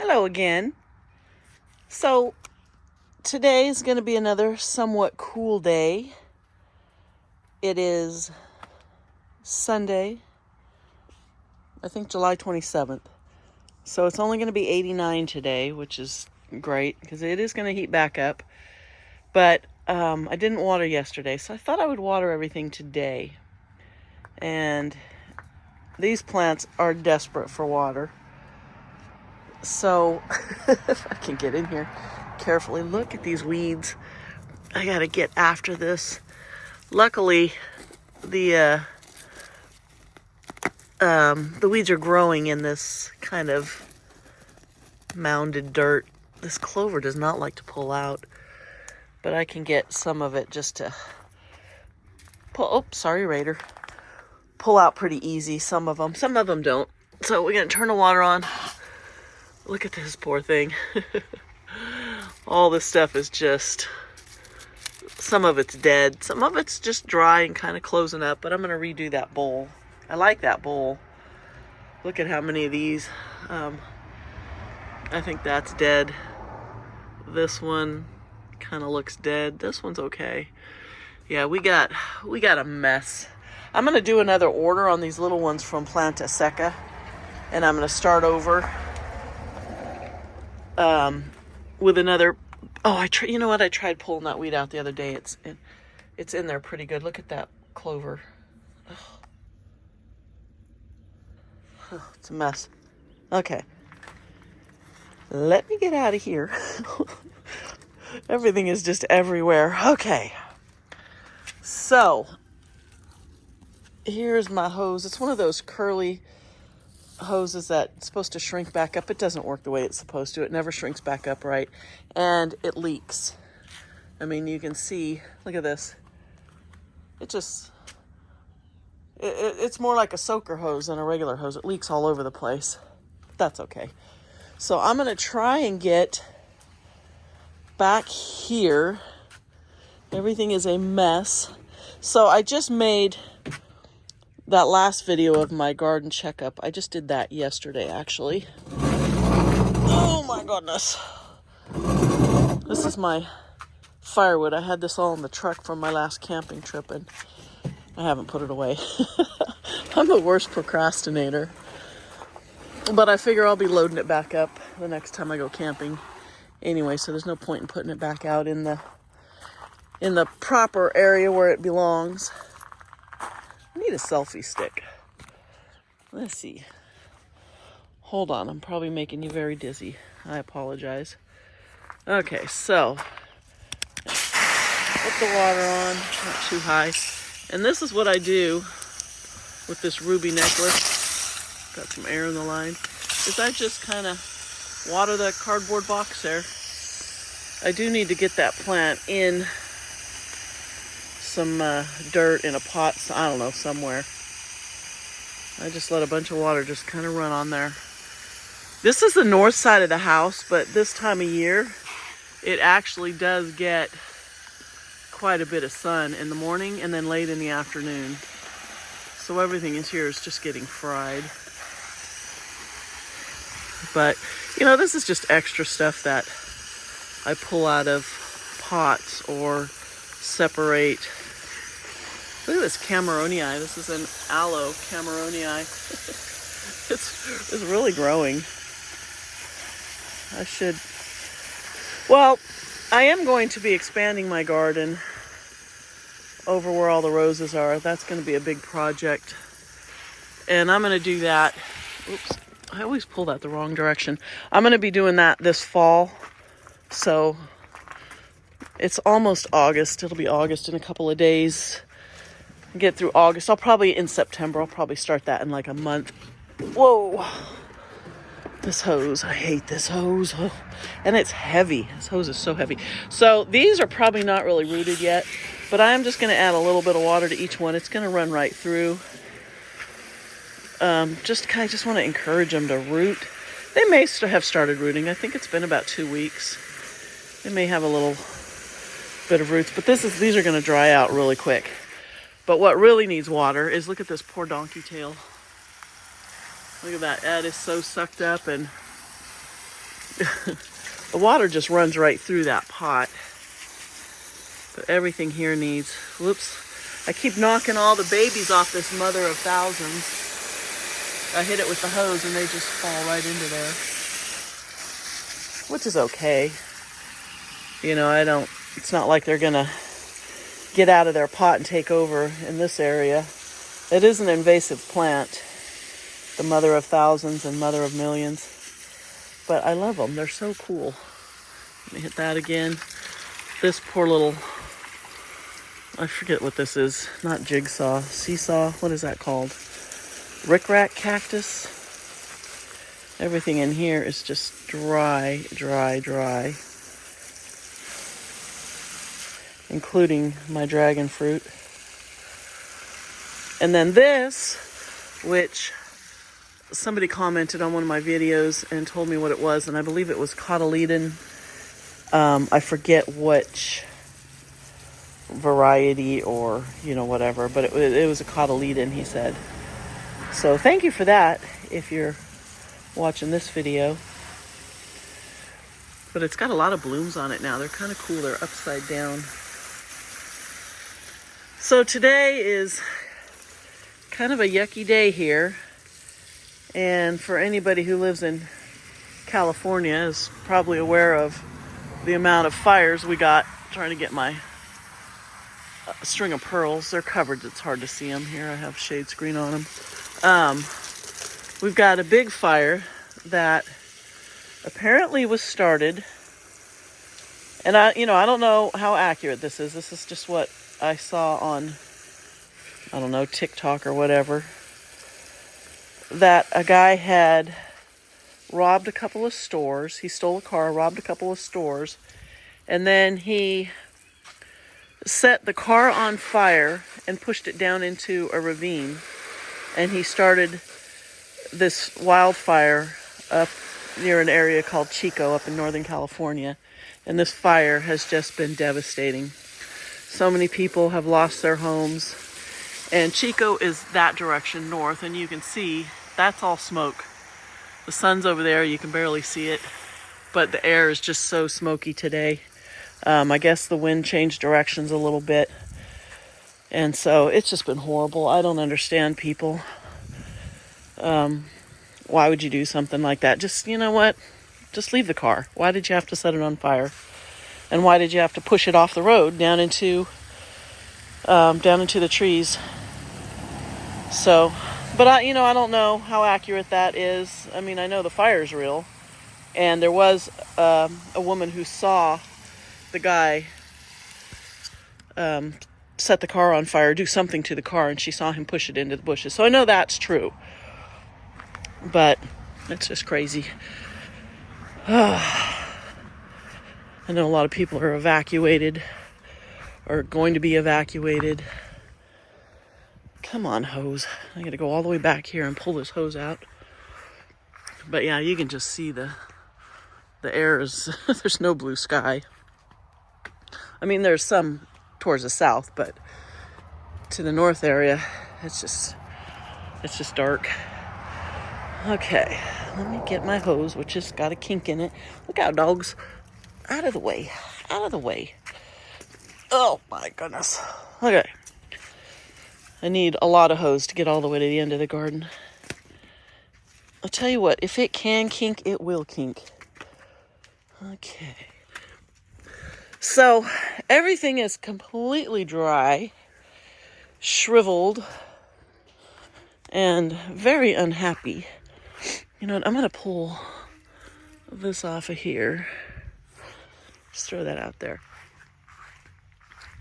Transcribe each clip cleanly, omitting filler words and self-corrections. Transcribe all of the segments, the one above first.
Hello again. So today is going to be another somewhat cool day. It is Sunday, I think July 27th. So it's only going to be 89 today, which is great because it is going to heat back up. But I didn't water yesterday, so I thought I would water everything today. And these plants are desperate for water. So if I can get in here carefully, look at these weeds. I gotta get after this. Luckily, the weeds are growing in this kind of mounded dirt. This clover does not like to pull out, but I can get some of it just to pull. Oh, sorry, Raider. Pull out pretty easy. Some of them don't. So we're gonna turn the water on. Look at this poor thing. All this stuff is just, some of it's dead. Some of it's just dry and kind of closing up, but I'm going to redo that bowl. I like that bowl. Look at how many of these. I think that's dead. This one kind of looks dead. This one's okay. Yeah, we got a mess. I'm going to do another order on these little ones from Planta Seca, and I'm going to start over with another. Oh, you know what? I tried pulling that weed out the other day. It's in there pretty good. Look at that clover. Oh, it's a mess. Okay. Let me get out of here. Everything is just everywhere. Okay. So, here's my hose. It's one of those curly hoses that's supposed to shrink back up. It doesn't work the way it's supposed to. It never shrinks back up right, and it leaks. I mean, you can see, look at this. It's more like a soaker hose than a regular hose. It leaks all over the place. That's okay. So I'm going to try and get back here. Everything is a mess. So I just made that last video of my garden checkup. I just did that yesterday, actually. Oh my goodness. This is my firewood. I had this all in the truck from my last camping trip, and I haven't put it away. I'm the worst procrastinator. But I figure I'll be loading it back up the next time I go camping anyway, so there's no point in putting it back out in the proper area where it belongs. I need a selfie stick. Let's see. Hold on, I'm probably making you very dizzy. I apologize. Okay, so put the water on, not too high. And this is what I do with this ruby necklace. Got some air in the line. Is I just kind of water the cardboard box there. I do need to get that plant in some dirt in a pot, I don't know, somewhere. I just let a bunch of water just kind of run on there. This is the north side of the house, but this time of year, it actually does get quite a bit of sun in the morning and then late in the afternoon. So everything in here is just getting fried. But, you know, this is just extra stuff that I pull out of pots or separate. Look at this Cameronii. This is an aloe Cameronii. It's really growing. Well, I am going to be expanding my garden over where all the roses are. That's going to be a big project. And I'm going to do that. Oops, I always pull that the wrong direction. I'm going to be doing that this fall. So it's almost August. It'll be August in a couple of days. Get through August. In September, I'll probably start that in like a month. Whoa. This hose. I hate this hose. Oh. And it's heavy. This hose is so heavy. So these are probably not really rooted yet, but I'm just going to add a little bit of water to each one. It's going to run right through. I just want to encourage them to root. They may have started rooting. I think it's been about 2 weeks. They may have a little bit of roots, but these are going to dry out really quick. But what really needs water is, look at this poor donkey tail. Look at that. That is so sucked up, and the water just runs right through that pot. But everything here needs, whoops. I keep knocking all the babies off this mother of thousands. I hit it with the hose and they just fall right into there. Which is okay. You know, it's not like they're gonna get out of their pot and take over in this area. It is an invasive plant, the mother of thousands and mother of millions. But I love them. They're so cool. Let me hit that again. This poor little, I forget what this is. Not jigsaw, seesaw. What is that called? Rickrack cactus. Everything in here is just dry, dry, dry. Including my dragon fruit. And then this, which somebody commented on one of my videos and told me what it was, and I believe it was cotyledon. I forget which variety or, you know, whatever, but it was a cotyledon, he said. So thank you for that if you're watching this video. But it's got a lot of blooms on it now. They're kind of cool. They're upside down. So today is kind of a yucky day here. And for anybody who lives in California is probably aware of the amount of fires we got trying to get my string of pearls. They're covered. It's hard to see them here. I have shade screen on them. We've got a big fire that apparently was started. And I don't know how accurate this is. This is just what I saw on, I don't know, TikTok or whatever, that a guy had robbed a couple of stores. He stole a car, robbed a couple of stores, and then he set the car on fire and pushed it down into a ravine. And he started this wildfire up near an area called Chico up in Northern California. And this fire has just been devastating. So many people have lost their homes. And Chico is that direction north, and you can see that's all smoke. The sun's over there, you can barely see it, but the air is just so smoky today. I guess the wind changed directions a little bit, and so it's just been horrible. I don't understand people. Why would you do something like that? Just, you know what? Just leave the car. Why did you have to set it on fire? And why did you have to push it off the road down into the trees? So, but I don't know how accurate that is. I mean, I know the fire's real, and there was a woman who saw the guy set the car on fire, do something to the car, and she saw him push it into the bushes. So I know that's true, but it's just crazy. I know a lot of people are evacuated or going to be evacuated. Come on, hose. I gotta go all the way back here and pull this hose out. But yeah, you can just see the air is, there's no blue sky. I mean, there's some towards the south, but to the north area, it's just dark. Okay, let me get my hose, which has got a kink in it. Look out, dogs. Out of the way. Out of the way. Oh, my goodness. Okay. I need a lot of hose to get all the way to the end of the garden. I'll tell you what, if it can kink, it will kink. Okay. So, everything is completely dry, shriveled, and very unhappy. You know what, I'm going to pull this off of here. Just throw that out there.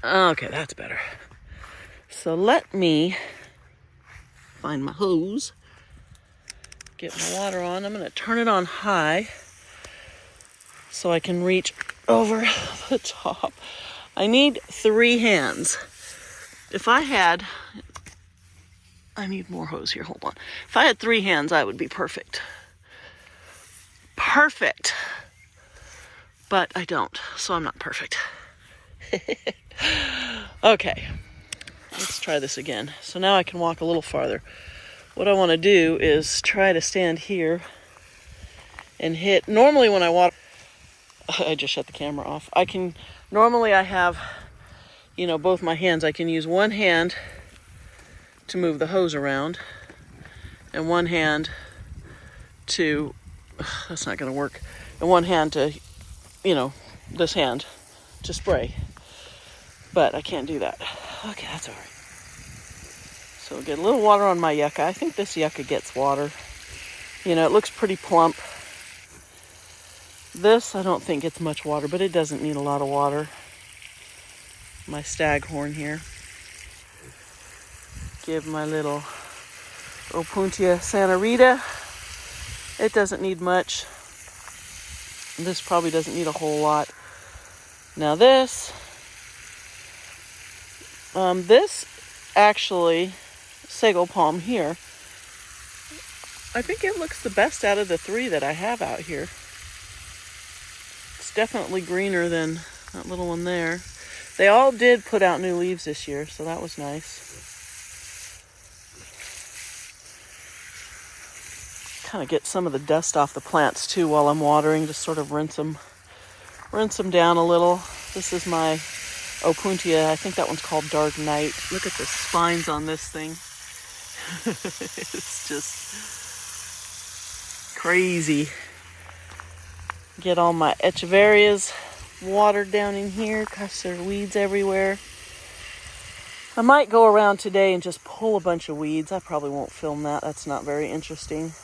Okay, that's better. So let me find my hose, get my water on. I'm going to turn it on high so I can reach over the top. I need 3 hands. I need more hose here, hold on. If I had 3 hands, I would be perfect. Perfect. But I don't, so I'm not perfect. Okay, let's try this again. So now I can walk a little farther. What I want to do is try to stand here and hit. Normally when I water, I just shut the camera off. Normally I have, both my hands. I can use one hand to move the hose around and one hand to, that's not going to work, and one hand to, this hand to spray. But I can't do that. Okay, that's all right. So we'll get a little water on my yucca. I think this yucca gets water. It looks pretty plump. This, I don't think gets much water, but it doesn't need a lot of water. My staghorn here. Give my little Opuntia Santa Rita. It doesn't need much. This probably doesn't need a whole lot. Now this actually, sago palm here, I think it looks the best out of the three that I have out here. It's definitely greener than that little one there. They all did put out new leaves this year, so that was nice. Kind of get some of the dust off the plants too while I'm watering, just sort of rinse them down a little. This is my Opuntia. I think that one's called Dark Night. Look at the spines on this thing. It's just crazy. Get all my echeverias watered down in here because there are weeds everywhere. I might go around today and just pull a bunch of weeds. I probably won't film that. That's not very interesting.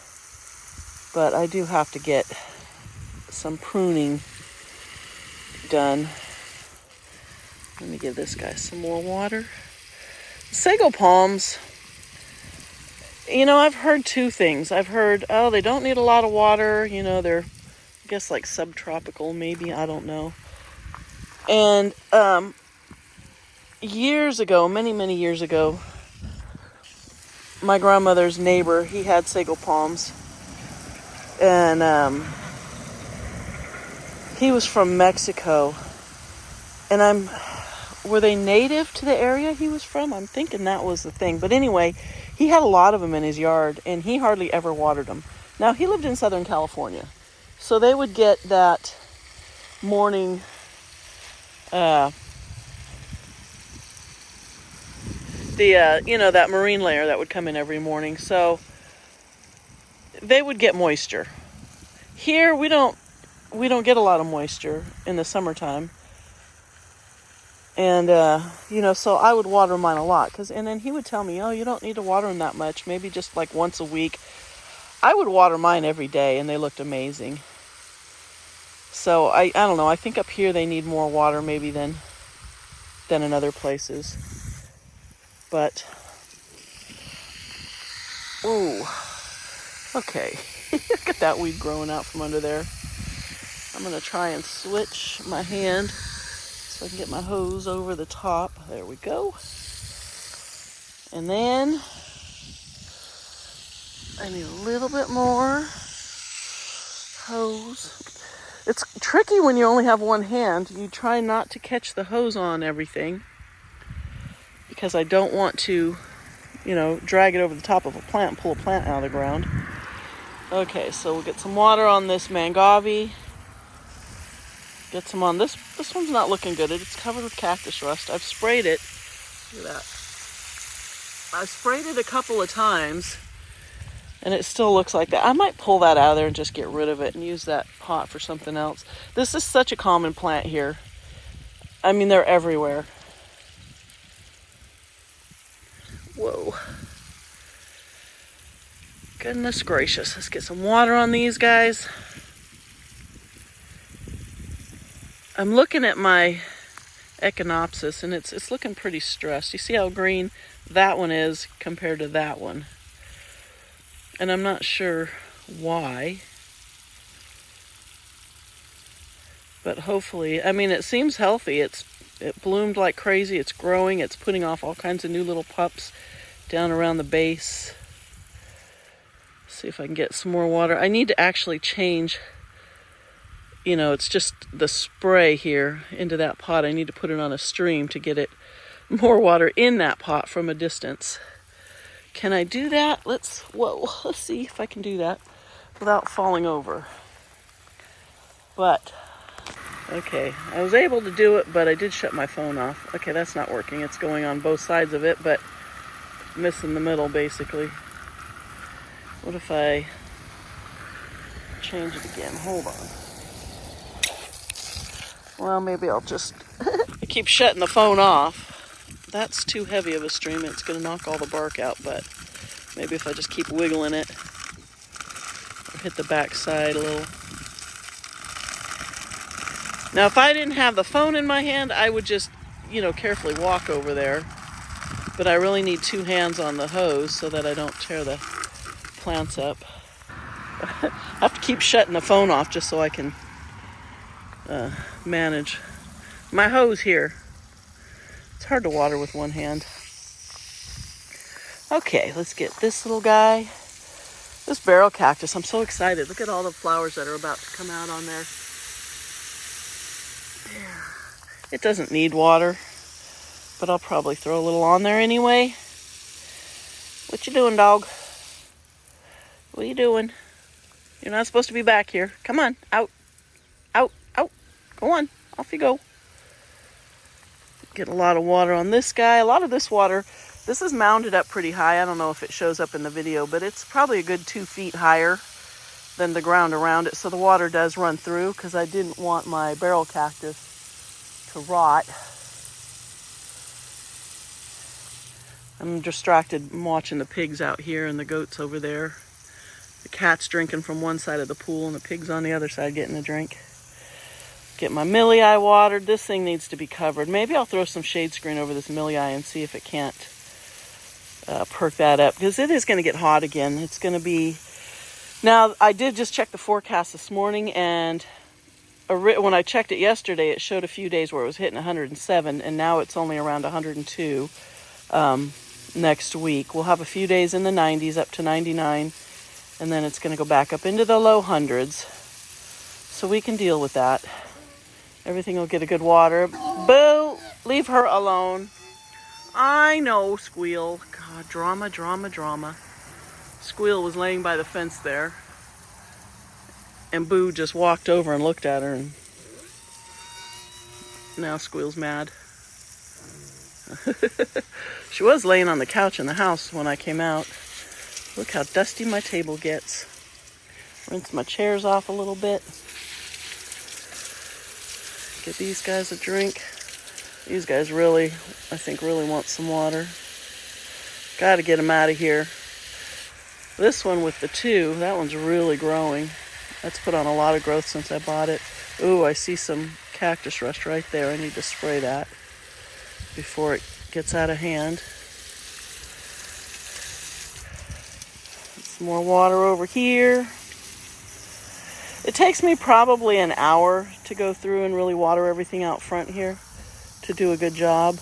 But I do have to get some pruning done. Let me give this guy some more water. Sago palms, I've heard two things. I've heard, they don't need a lot of water. They're, I guess, like subtropical, maybe. I don't know. And years ago, many, many years ago, my grandmother's neighbor, he had sago palms. And he was from Mexico. And were they native to the area he was from? I'm thinking that was the thing. But anyway, he had a lot of them in his yard, and he hardly ever watered them. Now, he lived in Southern California. So they would get that morning, that marine layer that would come in every morning. So they would get moisture. Here, we don't get a lot of moisture in the summertime. And, so I would water mine a lot. And then he would tell me, you don't need to water them that much. Maybe just like once a week. I would water mine every day, and they looked amazing. So, I don't know. I think up here they need more water maybe than in other places. But, oh, okay. Look at that weed growing out from under there. I'm going to try and switch my hand so I can get my hose over the top. There we go. And then I need a little bit more hose. It's tricky when you only have one hand. You try not to catch the hose on everything because I don't want to, drag it over the top of a plant and pull a plant out of the ground. Okay, so we'll get some water on this mangave. Get some on this. This one's not looking good. It's covered with cactus rust. I've sprayed it. Look at that. I've sprayed it a couple of times, and it still looks like that. I might pull that out of there and just get rid of it and use that pot for something else. This is such a common plant here. I mean, they're everywhere. Whoa. Goodness gracious. Let's get some water on these guys. I'm looking at my Echinopsis, and it's looking pretty stressed. You see how green that one is compared to that one? And I'm not sure why. But hopefully, it seems healthy. It bloomed like crazy. It's growing. It's putting off all kinds of new little pups down around the base. See if I can get some more water. I need to actually change. It's just the spray here into that pot. I need to put it on a stream to get it more water in that pot from a distance. Can I do that? Let's see if I can do that without falling over. But, okay, I was able to do it, but I did shut my phone off. Okay, that's not working. It's going on both sides of it, but missing the middle, basically. What if I change it again? Hold on. Well, maybe I'll just I keep shutting the phone off. That's too heavy of a stream. It's going to knock all the bark out, but maybe if I just keep wiggling it or hit the back side a little. Now, if I didn't have the phone in my hand, I would just, carefully walk over there. But I really need two hands on the hose so that I don't tear the plants up. I have to keep shutting the phone off just so I can manage my hose here. It's hard to water with one hand. Okay, let's get this little guy. This barrel cactus, I'm so excited. Look at all the flowers that are about to come out on there. It doesn't need water, but I'll probably throw a little on there anyway. What you doing, dog? What are you doing? You're not supposed to be back here. Come on, out, out, out. Go on, off you go. Get a lot of water on this guy. A lot of this water, this is mounded up pretty high. I don't know if it shows up in the video, but it's probably a good 2 feet higher than the ground around it. So the water does run through because I didn't want my barrel cactus to rot. I'm distracted watching the pigs out here and the goats over there. The cat's drinking from one side of the pool and the pig's on the other side getting a drink. Get my millie watered. This thing needs to be covered. Maybe I'll throw some shade screen over this millie and see if it can't perk that up, because it is going to get hot again. It's going to be... Now, I did just check the forecast this morning, and when I checked it yesterday, it showed a few days where it was hitting 107, and now it's only around 102 next week. We'll have a few days in the 90s, up to 99, and then it's going to go back up into the low hundreds. So we can deal with that. Everything will get a good water. Boo! Leave her alone. I know, Squeal. God, drama, drama, drama. Squeal was laying by the fence there. And Boo just walked over and looked at her. And now Squeal's mad. She was laying on the couch in the house when I came out. Look how dusty my table gets. Rinse my chairs off a little bit. Get these guys a drink. These guys really, I think, really want some water. Got to get them out of here. This one with the two, that one's really growing. That's put on a lot of growth since I bought it. Ooh, I see some cactus rust right there. I need to spray that before it gets out of hand. Some more water over here. It takes me probably an hour to go through and really water everything out front here to do a good job.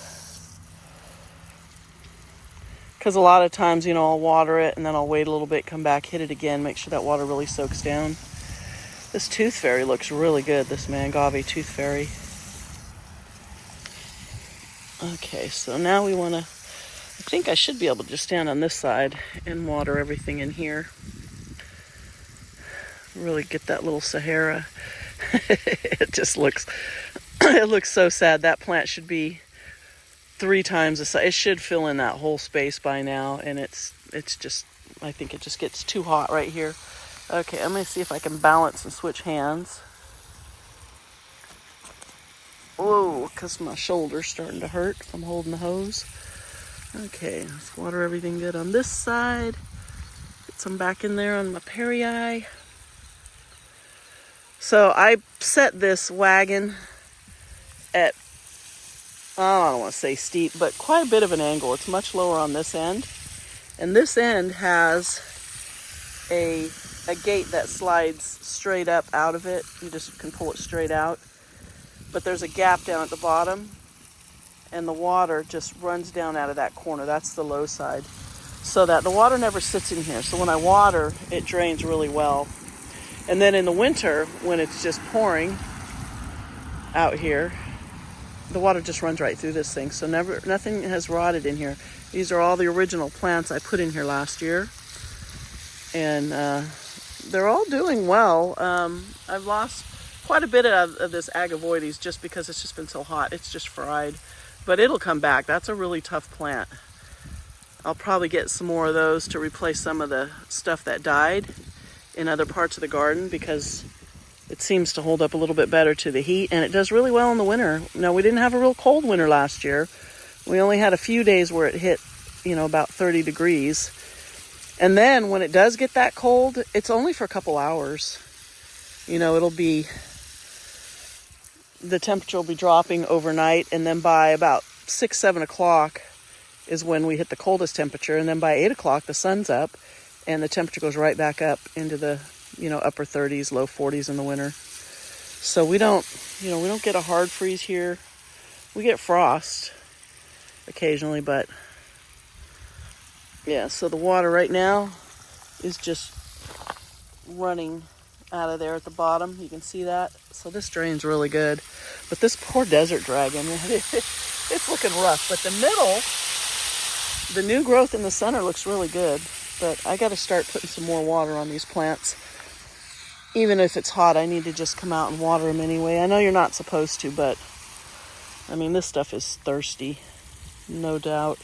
Because a lot of times, I'll water it and then I'll wait a little bit, come back, hit it again, make sure that water really soaks down. This tooth fairy looks really good, this mangave tooth fairy. Okay, so now we want to, I think I should be able to just stand on this side and water everything in here. Really get that little Sahara. It just looks, it looks so sad. That plant should be 3 times the size. It should fill in that whole space by now, and it's just, I think it just gets too hot right here. Okay, I'm going to see if I can balance and switch hands. Whoa, because my shoulder's starting to hurt from holding the hose. Okay, let's water everything good on this side. Get some back in there on my peri. So I set this wagon at, I don't want to say steep, but quite a bit of an angle. It's much lower on this end. And this end has a gate that slides straight up out of it. You just can pull it straight out. But there's a gap down at the bottom, and the water just runs down out of that corner. That's the low side. So that the water never sits in here. So when I water, it drains really well. And then in the winter, when it's just pouring out here, the water just runs right through this thing. So nothing has rotted in here. These are all the original plants I put in here last year. And they're all doing well. I've lost quite a bit of this agavoides just because it's just been so hot. It's just fried. But it'll come back. That's a really tough plant. I'll probably get some more of those to replace some of the stuff that died in other parts of the garden because it seems to hold up a little bit better to the heat, and it does really well in the winter. Now, we didn't have a real cold winter last year. We only had a few days where it hit, about 30 degrees. And then when it does get that cold, it's only for a couple hours. It'll be, the temperature will be dropping overnight, and then by about 6, 7 o'clock is when we hit the coldest temperature. And then by 8 o'clock, the sun's up, and the temperature goes right back up into the, upper 30s, low 40s in the winter. So we don't get a hard freeze here. We get frost occasionally, but yeah, so the water right now is just running out of there at the bottom. You can see that. So this drain's really good. But this poor desert dragon, it's looking rough. But the middle, the new growth in the center looks really good. But I got to start putting some more water on these plants. Even if it's hot, I need to just come out and water them anyway. I know you're not supposed to, but I mean, this stuff is thirsty, no doubt.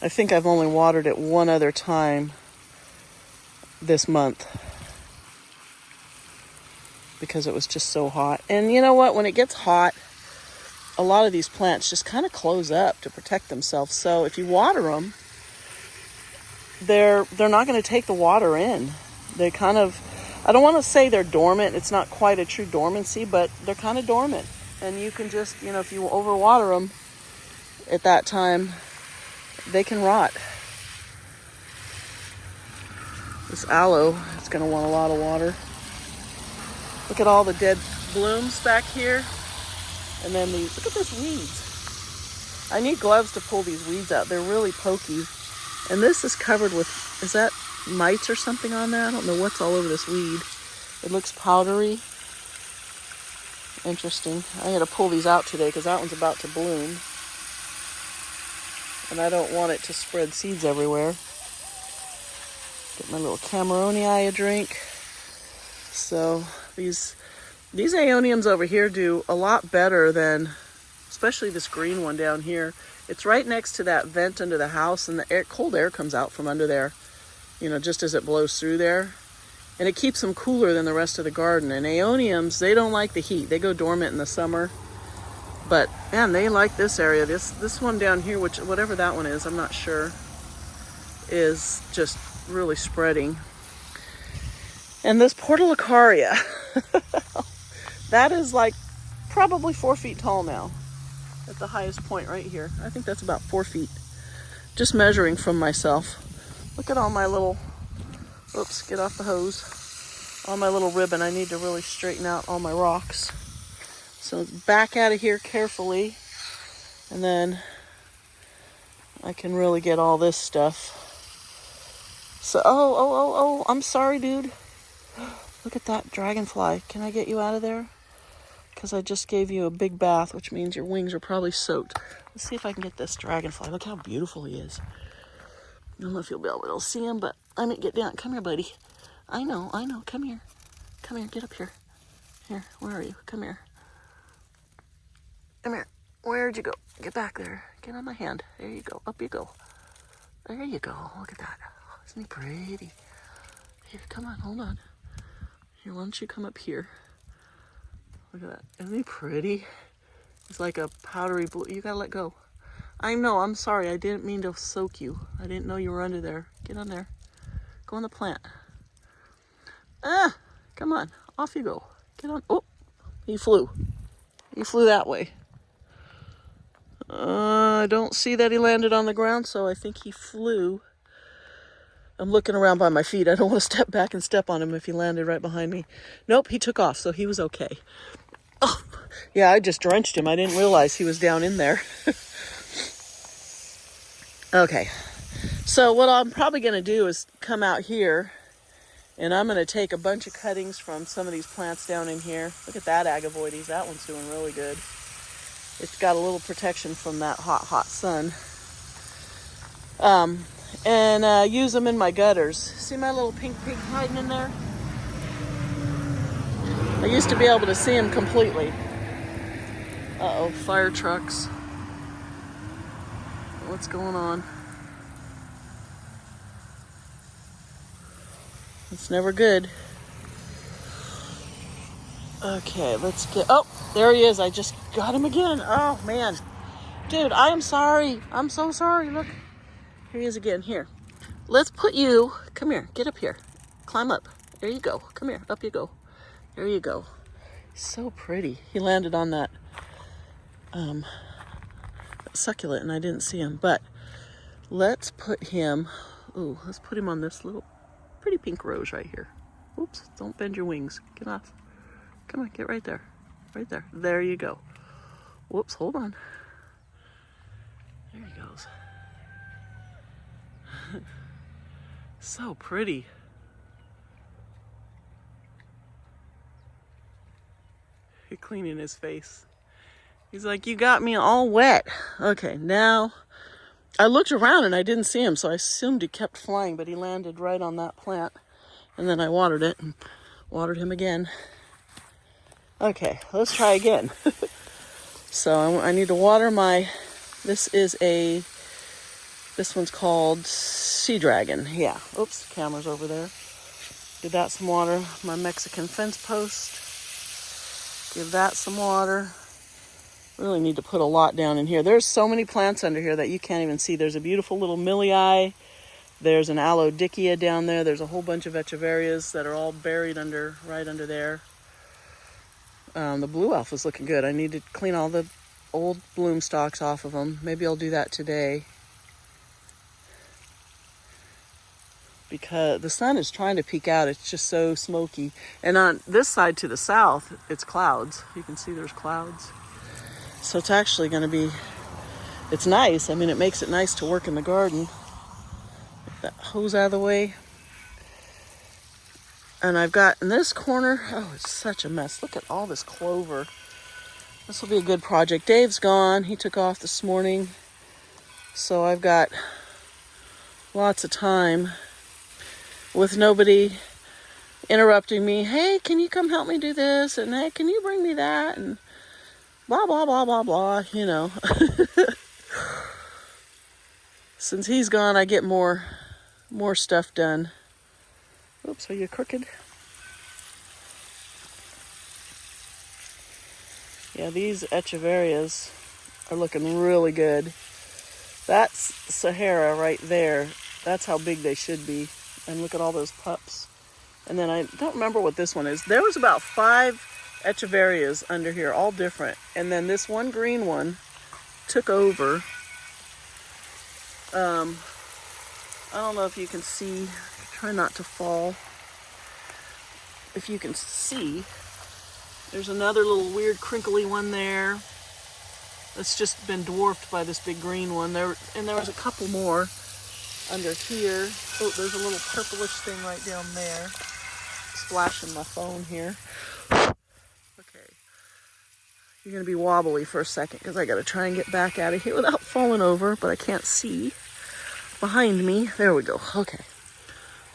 I think I've only watered it one other time this month because it was just so hot. And you know what? When it gets hot, a lot of these plants just kind of close up to protect themselves. So if you water them, they're not going to take the water in. They kind of, I don't want to say they're dormant. It's not quite a true dormancy, but they're kind of dormant. And you can just, if you overwater them at that time, they can rot. This aloe is going to want a lot of water. Look at all the dead blooms back here. And then these, look at this weeds. I need gloves to pull these weeds out. They're really pokey. And this is covered with, is that mites or something on there? I don't know what's all over this weed. It looks powdery. Interesting. I had to pull these out today because that one's about to bloom. And I don't want it to spread seeds everywhere. Get my little Cameroni a drink. So these aeoniums over here do a lot better than, especially this green one down here. It's right next to that vent under the house, and the cold air comes out from under there, just as it blows through there. And it keeps them cooler than the rest of the garden. And aeoniums, they don't like the heat. They go dormant in the summer. But, man, they like this area. This one down here, whatever that one is, I'm not sure, is just really spreading. And this portulacaria, that is like probably 4 feet tall now. At the highest point right here. I think that's about 4 feet. Just measuring from myself. Look at all my little, oops, get off the hose. All my little ribbon. I need to really straighten out all my rocks. So back out of here carefully. And then I can really get all this stuff. So, oh, I'm sorry, dude. Look at that dragonfly. Can I get you out of there? Because I just gave you a big bath, which means your wings are probably soaked. Let's see if I can get this dragonfly. Look how beautiful he is. I don't know if you'll be able to see him, but I might get down. Come here, buddy. I know. Come here. Come here. Get up here. Here, where are you? Come here. Come here. Where'd you go? Get back there. Get on my hand. There you go. Up you go. There you go. Look at that. Oh, isn't he pretty? Here, come on. Hold on. Here, why don't you come up here? Look at that. Isn't he pretty? It's like a powdery blue. You gotta let go. I know. I'm sorry. I didn't mean to soak you. I didn't know you were under there. Get on there. Go on the plant. Come on. Off you go. Get on. Oh, he flew. He flew that way. I don't see that he landed on the ground, so I think he flew. I'm looking around by my feet. I don't want to step back and step on him if he landed right behind me. Nope, he took off, so he was okay. Oh, yeah, I just drenched him. I didn't realize he was down in there. Okay, so what I'm probably going to do is come out here, and I'm going to take a bunch of cuttings from some of these plants down in here. Look at that agavoides. That one's doing really good. It's got a little protection from that hot, hot sun. and use them in my gutters. See my little pink pig hiding in there? I used to be able to see him completely. Uh-oh, fire trucks. What's going on? It's never good. Okay, let's get... Oh, there he is. I just got him again. Oh, man. Dude, I am sorry. I'm so sorry. Look. Here he is again. Here. Let's put you... Come here. Get up here. Climb up. There you go. Come here. Up you go. There you go. So pretty. He landed on that succulent and I didn't see him. But let's put him... Ooh, let's put him on this little pretty pink rose right here. Oops. Don't bend your wings. Get off. Come on. Get right there. Right there. There you go. Whoops. Hold on. There he goes. So pretty. He's cleaning his face. He's like, you got me all wet. Okay, now I looked around and I didn't see him, so I assumed he kept flying, but he landed right on that plant. And then I watered it and watered him again. Okay, let's try again. So I need to water my, this one's called Sea Dragon. Yeah, oops, camera's over there. Give that some water. My Mexican fence post. Give that some water. Really need to put a lot down in here. There's so many plants under here that you can't even see. There's a beautiful little milii. There's an aloe-dickia down there. There's a whole bunch of echeverias that are all buried right under there. The blue alpha's looking good. I need to clean all the old bloom stalks off of them. Maybe I'll do that today. Because the sun is trying to peek out. It's just so smoky. And on this side to the south, it's clouds. You can see there's clouds. So it's actually going to be, it's nice. I mean, it makes it nice to work in the garden. Get that hose out of the way. And I've got in this corner, oh, it's such a mess. Look at all this clover. This will be a good project. Dave's gone. He took off this morning. So I've got lots of time with nobody interrupting me. Hey, can you come help me do this? And hey, can you bring me that? And blah, blah, blah, blah, blah, you know. Since he's gone, I get more stuff done. Oops, are you crooked? Yeah, these echeverias are looking really good. That's Sahara right there. That's how big they should be. And look at all those pups. And then I don't remember what this one is. There was about 5 echeverias under here, all different. And then this one green one took over. I don't know if you can see. Try not to fall. If you can see, there's another little weird crinkly one there. That's just been dwarfed by this big green one. And there was a couple more under here. Oh, there's a little purplish thing right down there. Splashing my phone here. Okay. You're going to be wobbly for a second because I got to try and get back out of here without falling over, but I can't see behind me. There we go. Okay.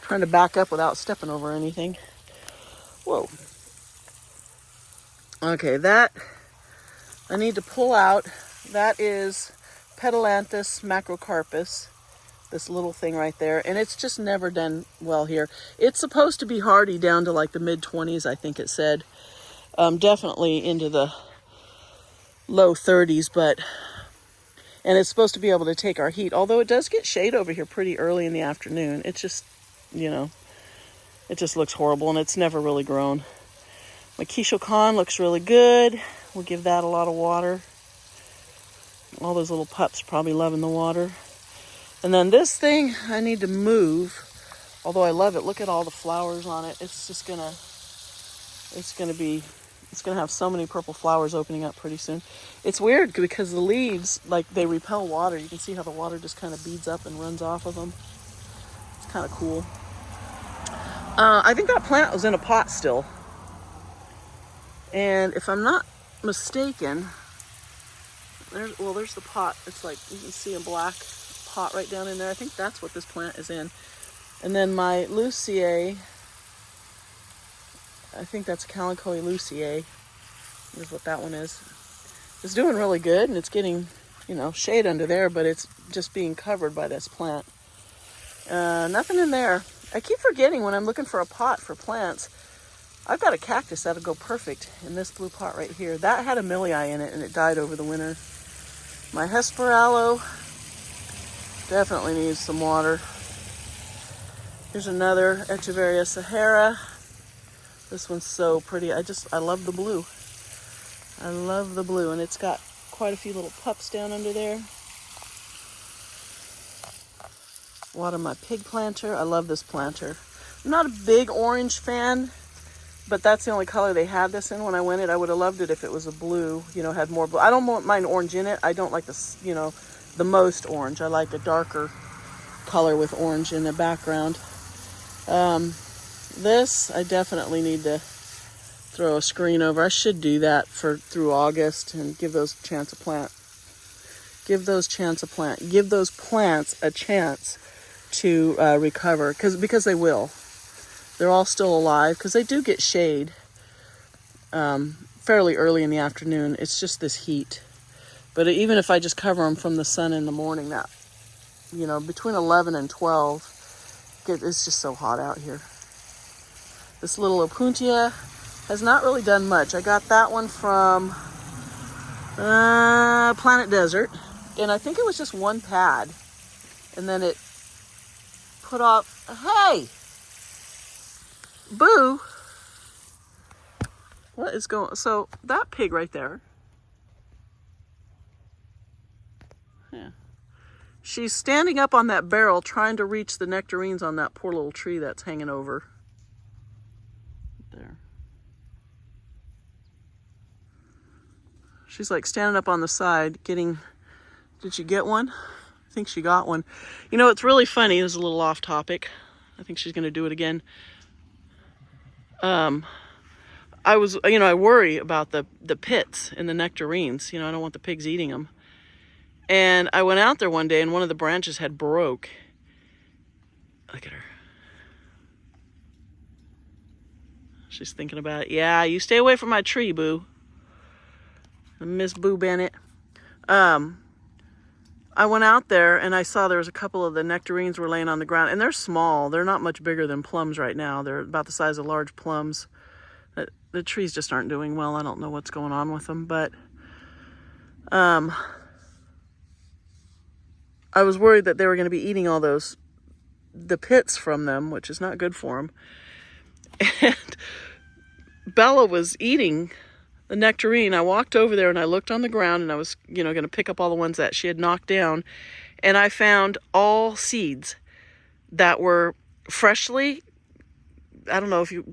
Trying to back up without stepping over anything. Whoa. Okay, that I need to pull out. That is Petalanthus macrocarpus. This little thing right there, and it's just never done well here. It's supposed to be hardy down to like the mid-20s, I think it said. Definitely into the low 30s, and it's supposed to be able to take our heat, although it does get shade over here pretty early in the afternoon. It's just, you know, it just looks horrible, and it's never really grown. My Quichua Con looks really good. We'll give that a lot of water. All those little pups probably loving the water. And then this thing I need to move, although I love it. Look at all the flowers on it. It's gonna have so many purple flowers opening up pretty soon. It's weird because the leaves, like, they repel water. You can see how the water just kind of beads up and runs off of them. It's kind of cool. I think that plant was in a pot still. And if I'm not mistaken, there's the pot. It's like, you can see a black pot right down in there. I think that's what this plant is in. And then my Lucier, I think that's Calicoe Lucier, is what that one is. It's doing really good, and it's getting, you know, shade under there, but it's just being covered by this plant. Nothing in there. I keep forgetting when I'm looking for a pot for plants. I've got a cactus that'll go perfect in this blue pot right here. That had a milii in it, and it died over the winter. My Hesperaloe definitely needs some water. Here's another Echeveria Sahara. This one's so pretty. I love the blue. I love the blue, and it's got quite a few little pups down under there. Water my pig planter. I love this planter. I'm not a big orange fan, but that's the only color they had this in when I went it. I would have loved it if it was a blue, you know, had more blue. I don't mind orange in it. I don't like this, you know, the most orange. I like a darker color with orange in the background. This, I definitely need to throw a screen over. I should do that through August and give those a chance to plant. Give those plants a chance to recover, because they will. They're all still alive because they do get shade fairly early in the afternoon. It's just this heat. But even if I just cover them from the sun in the morning, that, you know, between 11 and 12, it's just so hot out here. This little Opuntia has not really done much. I got that one from Planet Desert, and I think it was just one pad, and then it put off. Hey, Boo, what is going? So that pig right there, yeah, she's standing up on that barrel trying to reach the nectarines on that poor little tree that's hanging over there. She's like standing up on the side getting, did she get one? I think she got one. You know, it's really funny. This is a little off topic. I think she's going to do it again. I worry about the pits and the nectarines. You know, I don't want the pigs eating them. And I went out there one day and one of the branches had broke. Look at her. She's thinking about it. Yeah, you stay away from my tree, Boo. Miss Boo Bennett. I went out there and I saw there was a couple of the nectarines were laying on the ground, and they're small. They're not much bigger than plums right now. They're about the size of large plums. The trees just aren't doing well. I don't know what's going on with them, but I was worried that they were going to be eating all the pits from them, which is not good for them. And Bella was eating the nectarine. I walked over there and I looked on the ground, and I was, going to pick up all the ones that she had knocked down. And I found all seeds that were freshly, I don't know if you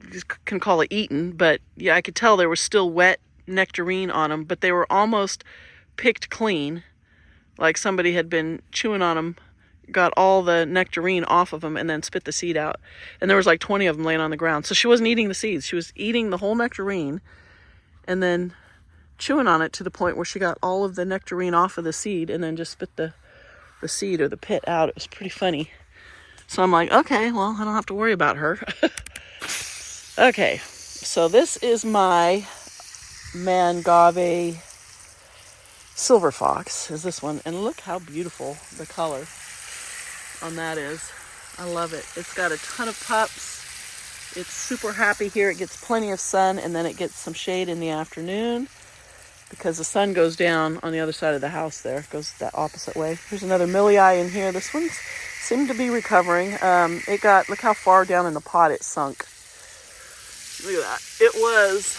can call it eaten, but yeah, I could tell there was still wet nectarine on them, but they were almost picked clean. Like somebody had been chewing on them, got all the nectarine off of them, and then spit the seed out. And there was like 20 of them laying on the ground. So she wasn't eating the seeds. She was eating the whole nectarine and then chewing on it to the point where she got all of the nectarine off of the seed and then just spit the seed or the pit out. It was pretty funny. So I'm like, okay, well, I don't have to worry about her. Okay, so this is my Mangave Silver Fox, is this one. And look how beautiful the color on that is. I love it. It's got a ton of pups. It's super happy here. It gets plenty of sun, and then it gets some shade in the afternoon because the sun goes down on the other side of the house there. It goes that opposite way. Here's another milii in here. This one seemed to be recovering. Look how far down in the pot it sunk. Look at that. It was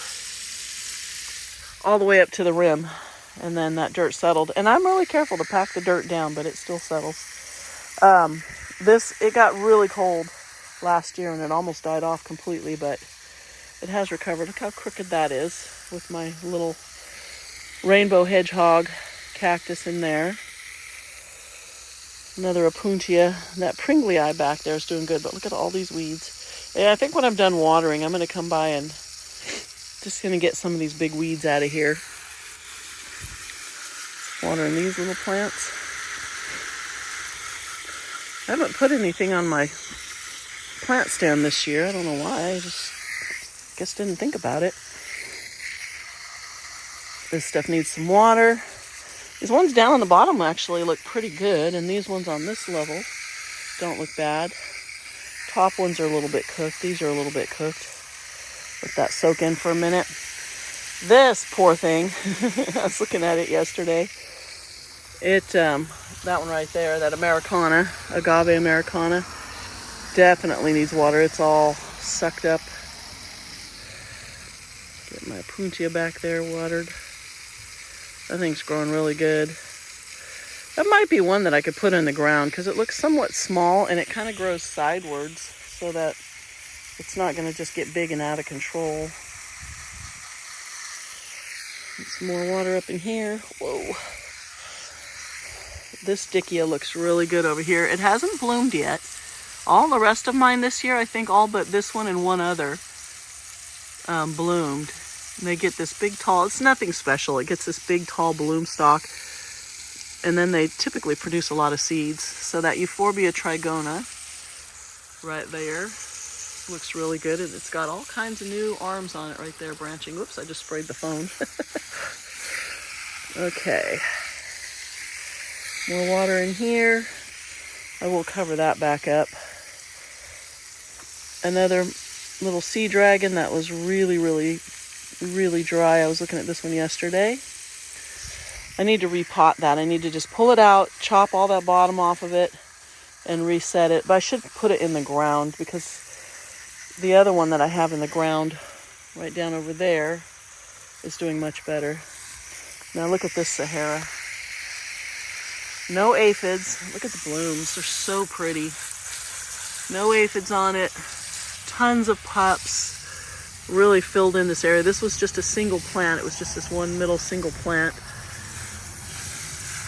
all the way up to the rim, and then that dirt settled. And I'm really careful to pack the dirt down, but it still settles. It got really cold last year, and it almost died off completely, but it has recovered. Look how crooked that is with my little rainbow hedgehog cactus in there. Another Opuntia. That Pringlei back there is doing good, but look at all these weeds. Yeah, I think when I'm done watering, I'm going to come by and just going to get some of these big weeds out of here. Watering these little plants. I haven't put anything on my plant stand this year. I don't know why. I just guess didn't think about it. This stuff needs some water. These ones down on the bottom actually look pretty good, and these ones on this level don't look bad. Top ones are a little bit cooked. These are a little bit cooked. Let that soak in for a minute. This poor thing, I was looking at it yesterday. That one right there, that Americana, agave Americana, definitely needs water. It's all sucked up. Get my puntia back there watered. That thing's growing really good. That might be one that I could put in the ground because it looks somewhat small and it kind of grows sidewards so that it's not going to just get big and out of control. Get some more water up in here. Whoa. This dickia looks really good over here. It hasn't bloomed yet. All the rest of mine this year, I think all but this one and one other, bloomed. And they get this big tall, it's nothing special. It gets this big tall bloom stalk. And then they typically produce a lot of seeds. So that Euphorbia trigona right there looks really good. And it's got all kinds of new arms on it right there branching. Whoops, I just sprayed the phone. Okay. More water in here. I will cover that back up. Another little sea dragon that was really dry. I was looking at this one yesterday. I need to repot that. I need to just pull it out, chop all that bottom off of it, and reset it. But I should put it in the ground because the other one that I have in the ground right down over there is doing much better. Now look at this Sahara. No aphids. Look at the blooms. They're so pretty. No aphids on it. Tons of pups. Really filled in this area. This was just a single plant. It was just this one middle single plant.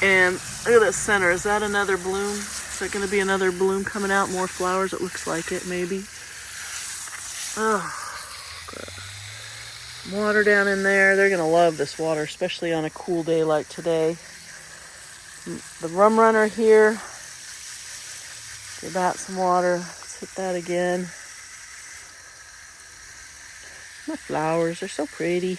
And look at the center. Is that another bloom? Is that going to be another bloom coming out? More flowers? It looks like it, maybe. Oh, water down in there. They're going to love this water, especially on a cool day like today. The rum runner here. Give that some water. Let's hit that again. My flowers, they're so pretty.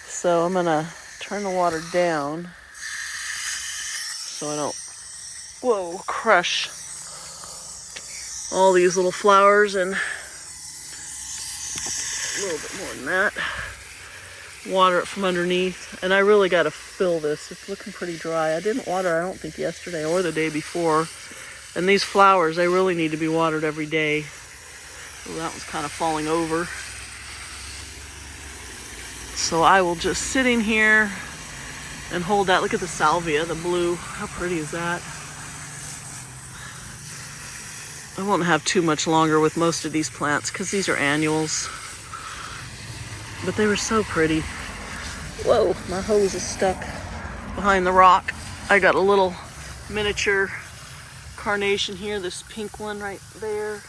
So I'm going to turn the water down so I don't, crush all these little flowers, and a little bit more than that. Water it from underneath, and I really got to fill this. It's looking pretty dry. I didn't water, I don't think, yesterday or the day before. And these flowers, they really need to be watered every day. So that one's kind of falling over. So I will just sit in here and hold that. Look at the salvia, the blue. How pretty is that? I won't have too much longer with most of these plants because these are annuals. But they were so pretty. Whoa, my hose is stuck behind the rock. I got a little miniature carnation here, this pink one right there.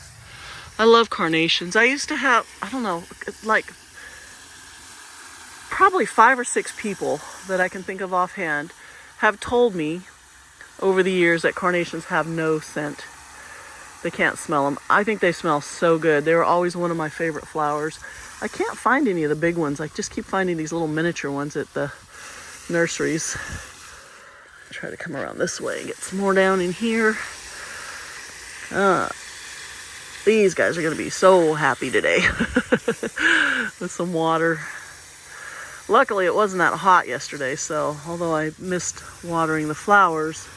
I love carnations. I used to have, I don't know, like probably 5 or 6 people that I can think of offhand have told me over the years that carnations have no scent. They can't smell them. I think they smell so good. They were always one of my favorite flowers. I can't find any of the big ones. I just keep finding these little miniature ones at the nurseries. I'll try to come around this way and get some more down in here. These guys are going to be so happy today with some water. Luckily, it wasn't that hot yesterday, so although I missed watering the flowers,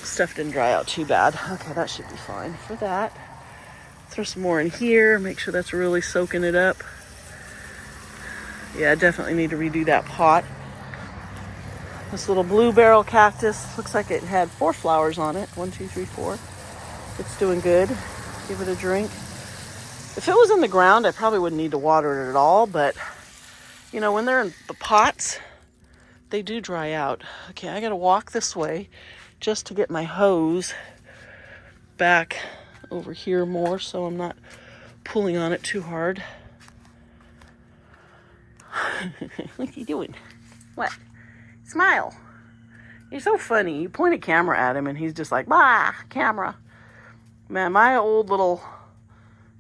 stuff didn't dry out too bad. Okay, that should be fine for that. Throw some more in here, make sure that's really soaking it up. Yeah, I definitely need to redo that pot. This little blue barrel cactus, looks like it had 4 flowers on it. 1, 2, 3, 4. It's doing good. Give it a drink. If it was in the ground, I probably wouldn't need to water it at all, but you know, when they're in the pots, they do dry out. Okay, I gotta walk this way just to get my hose back over here more so I'm not pulling on it too hard. What are you doing? What? Smile. He's so funny. You point a camera at him and he's just like, bah, camera. Man, my old little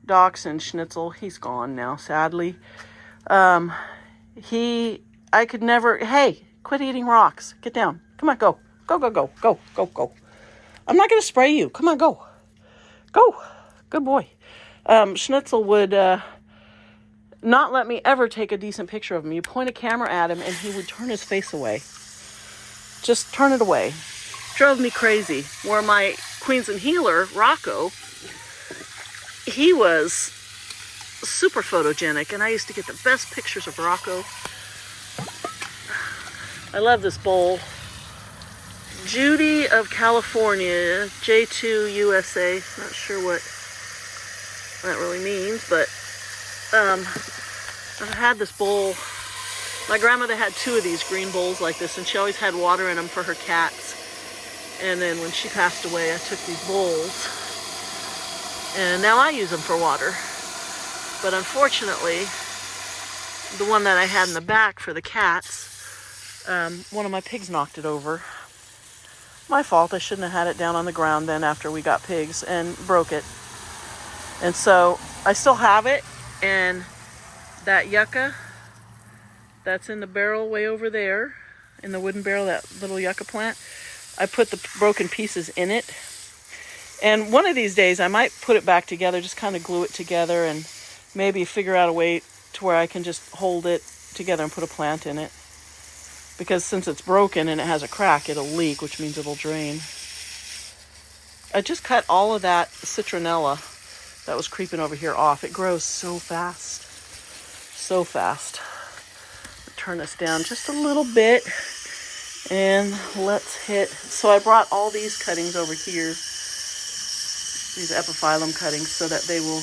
dachshund Schnitzel, he's gone now, sadly. I could never, hey, quit eating rocks. Get down. Come on, go. Go, go, go, go, go, go. I'm not going to spray you. Come on, go. Go. Good boy. Schnitzel would not let me ever take a decent picture of him. You point a camera at him and he would turn his face away. Just turn it away. Drove me crazy. Where my Queensland healer, Rocco, he was super photogenic, and I used to get the best pictures of Rocco. I love this bowl. Judy of California, J2 USA. Not sure what that really means, but I've had this bowl. My grandmother had 2 of these green bowls like this, and she always had water in them for her cats. And then when she passed away, I took these bowls, and now I use them for water. But unfortunately, the one that I had in the back for the cats, one of my pigs knocked it over. My fault. I shouldn't have had it down on the ground then after we got pigs, and broke it. And so I still have it, and that yucca that's in the barrel way over there, in the wooden barrel, that little yucca plant, I put the broken pieces in it. And one of these days I might put it back together, just kind of glue it together, and maybe figure out a way to where I can just hold it together and put a plant in it. Because since it's broken and it has a crack, it'll leak, which means it'll drain. I just cut all of that citronella that was creeping over here off. It grows so fast. So fast. Turn this down just a little bit, and let's hit. So I brought all these cuttings over here, these epiphyllum cuttings, so that they'll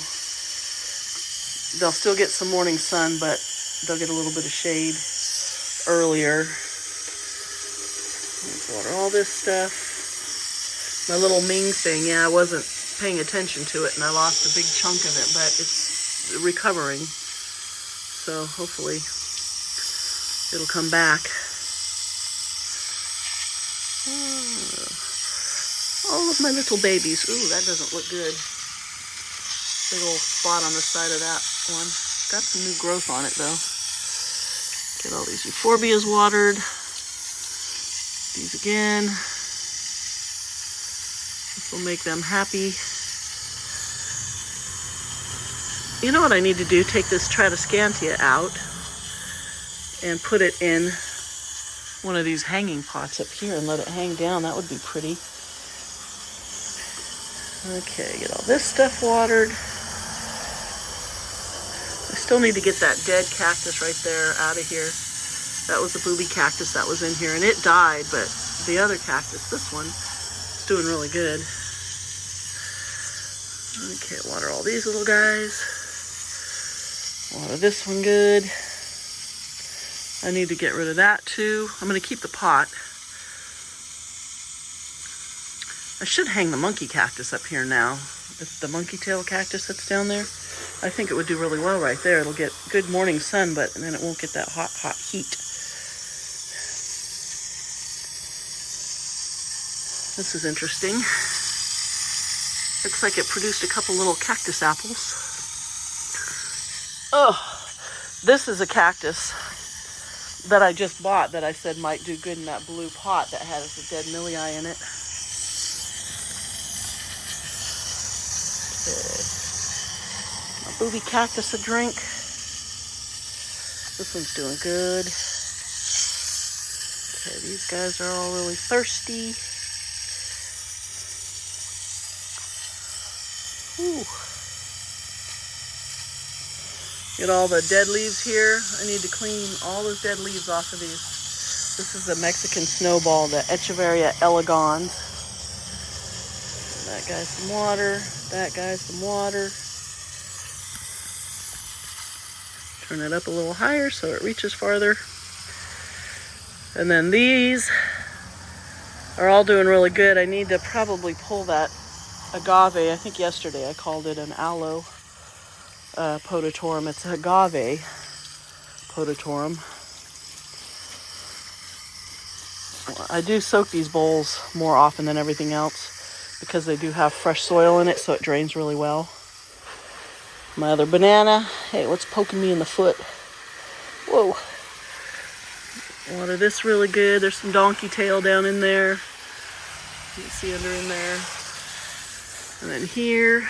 still get some morning sun, but they'll get a little bit of shade earlier. Let's water all this stuff. My little Ming thing, yeah, I wasn't paying attention to it, and I lost a big chunk of it, but it's recovering, so hopefully it'll come back. All of my little babies. Ooh, that doesn't look good. Big old spot on the side of that one. Got some new growth on it though. Get all these euphorbias watered. These again. This will make them happy. You know what I need to do? Take this Tradescantia out and put it in one of these hanging pots up here and let it hang down. That would be pretty. Okay, get all this stuff watered. I still need to get that dead cactus right there out of here. That was the booby cactus that was in here, and it died, but the other cactus, this one, is doing really good. Okay, water all these little guys. Water this one good. I need to get rid of that too. I'm going to keep the pot. I should hang the monkey cactus up here now. The monkey tail cactus that's down there. I think it would do really well right there. It'll get good morning sun, but then it won't get that hot, hot heat. This is interesting. Looks like it produced a couple little cactus apples. Oh, this is a cactus that I just bought that I said might do good in that blue pot that has a dead milii in it. Okay. My booby cactus a drink. This one's doing good. Okay, these guys are all really thirsty. Ooh. Get all the dead leaves here. I need to clean all those dead leaves off of these. This is the Mexican snowball, the Echeveria elegans. That guy's some water. That guy's some water. Turn it up a little higher so it reaches farther. And then these are all doing really good. I need to probably pull that agave. I think yesterday I called it an aloe podotorum. It's agave podotorum. I do soak these bowls more often than everything else because they do have fresh soil in it, so it drains really well. My other banana. Hey, what's poking me in the foot? Whoa. Water this really good. There's some donkey tail down in there. You can see under in there. And then here,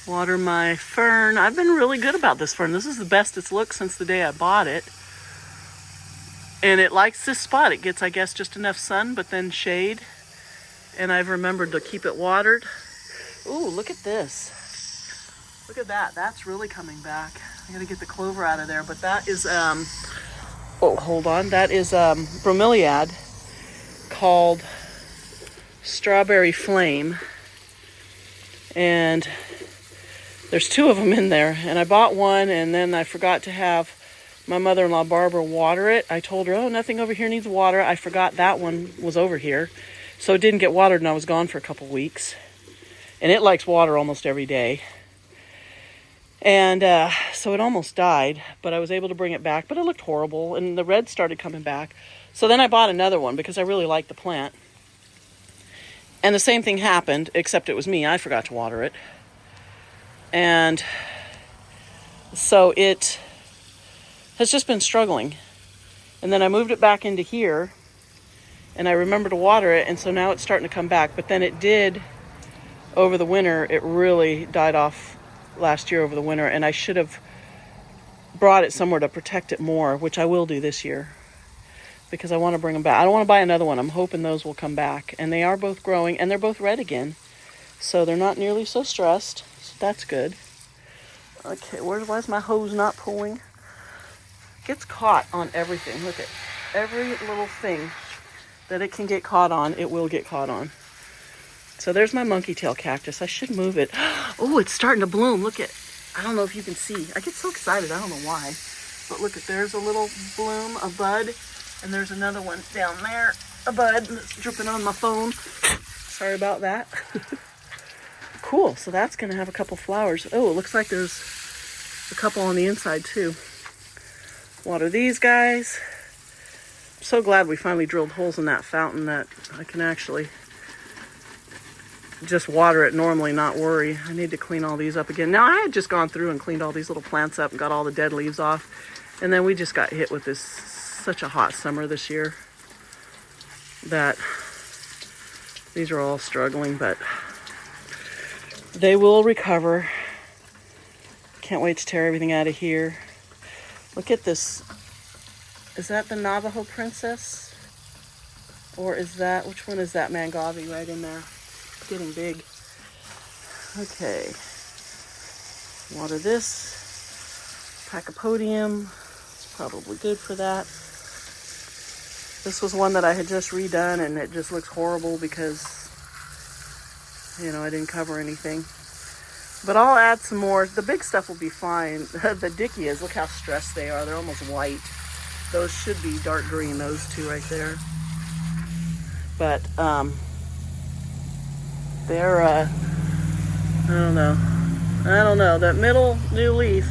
water my fern. I've been really good about this fern. This is the best it's looked since the day I bought it. And it likes this spot. It gets, I guess, just enough sun, but then shade. And I've remembered to keep it watered. Ooh, look at this. Look at that. That's really coming back. I gotta get the clover out of there. But that is, oh, hold on. That is bromeliad called Strawberry Flame. And there's 2 of them in there. And I bought one, and then I forgot to have my mother-in-law, Barbara, water it. I told her, oh, nothing over here needs water. I forgot that one was over here. So it didn't get watered, and I was gone for a couple weeks. And it likes water almost every day. And so it almost died, but I was able to bring it back. But it looked horrible, and the red started coming back. So then I bought another one because I really liked the plant. And the same thing happened, except it was me. I forgot to water it. And so it has just been struggling. And then I moved it back into here, and I remembered to water it, and so now it's starting to come back. But then it did, over the winter, it really died off last year over the winter, and I should have brought it somewhere to protect it more, which I will do this year, because I want to bring them back. I don't want to buy another one. I'm hoping those will come back. And they are both growing, and they're both red again. So they're not nearly so stressed. So that's good. Okay, why is my hose not pulling? Gets caught on everything. Look at every little thing that it can get caught on, it will get caught on. So there's my monkey tail cactus. I should move it. Oh, it's starting to bloom. Look at, I don't know if you can see. I get so excited, I don't know why. But look at, there's a little bloom, a bud, and there's another one down there, a bud that's dripping on my phone. Sorry about that. Cool, so that's gonna have a couple flowers. Oh, it looks like there's a couple on the inside too. Water these guys. I'm so glad we finally drilled holes in that fountain that I can actually just water it normally, not worry. I need to clean all these up again. Now, I had just gone through and cleaned all these little plants up and got all the dead leaves off. And then we just got hit with this, such a hot summer this year that these are all struggling, but they will recover. Can't wait to tear everything out of here. Look at this. Is that the Navajo Princess? Or is that, which one is that Mangavi right in there? It's getting big. Okay. Water this. Pachypodium. It's probably good for that. This was one that I had just redone, and it just looks horrible because, you know, I didn't cover anything. But I'll add some more. The big stuff will be fine. The dickeas, look how stressed they are. They're almost white. Those should be dark green, those two right there. But they're, I don't know. That middle new leaf,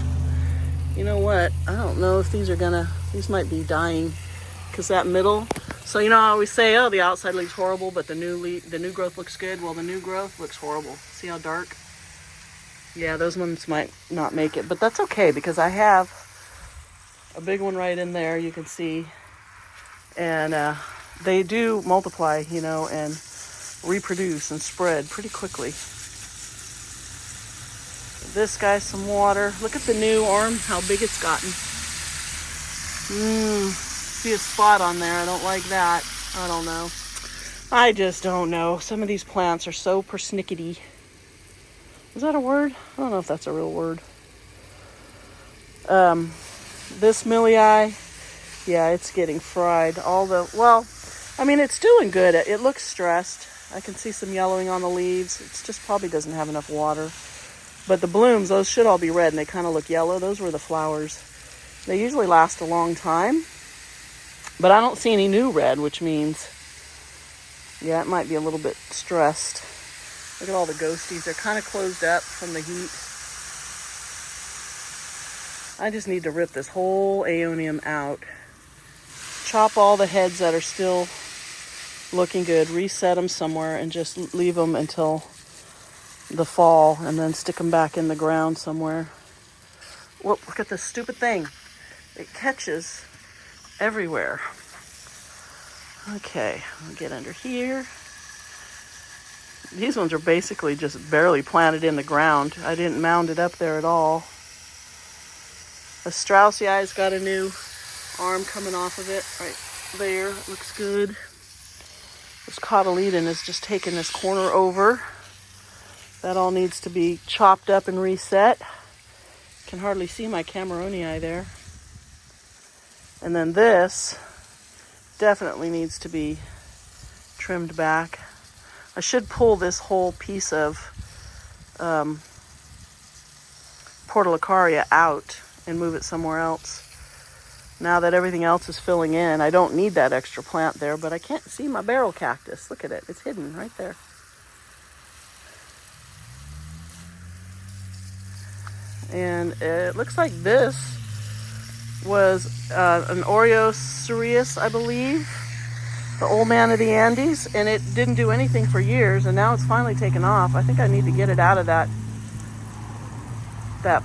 you know what? I don't know if these might be dying, because that middle. So, you know, I always say, oh, the outside leaf's horrible, but the new growth looks good. Well, the new growth looks horrible. See how dark? Yeah, those ones might not make it, but that's okay, because I have a big one right in there, you can see. And they do multiply, you know, and reproduce and spread pretty quickly. This guy, some water. Look at the new arm, how big it's gotten. See a spot on there. I don't like that. I don't know. I just don't know. Some of these plants are so persnickety. Is that a word? I don't know if that's a real word. This milii, yeah, it's getting fried. I mean, it's doing good. It looks stressed. I can see some yellowing on the leaves. It just probably doesn't have enough water. But the blooms, those should all be red, and they kind of look yellow. Those were the flowers. They usually last a long time. But I don't see any new red, which means, yeah, it might be a little bit stressed. Look at all the ghosties. They're kind of closed up from the heat. I just need to rip this whole aeonium out. Chop all the heads that are still looking good. Reset them somewhere and just leave them until the fall, and then stick them back in the ground somewhere. Whoop, look at this stupid thing. It catches everywhere. Okay, I'll get under here. These ones are basically just barely planted in the ground. I didn't mound it up there at all. The Straussii got a new arm coming off of it right there. It looks good. This cotyledon is just taking this corner over. That all needs to be chopped up and reset. Can hardly see my Cameronii there. And then this definitely needs to be trimmed back. I should pull this whole piece of Portulacaria out and move it somewhere else. Now that everything else is filling in, I don't need that extra plant there, but I can't see my barrel cactus. Look at it. It's hidden right there. And it looks like this was an Oreocereus, I believe, the old man of the Andes, and it didn't do anything for years, and now it's finally taken off. I think I need to get it out of that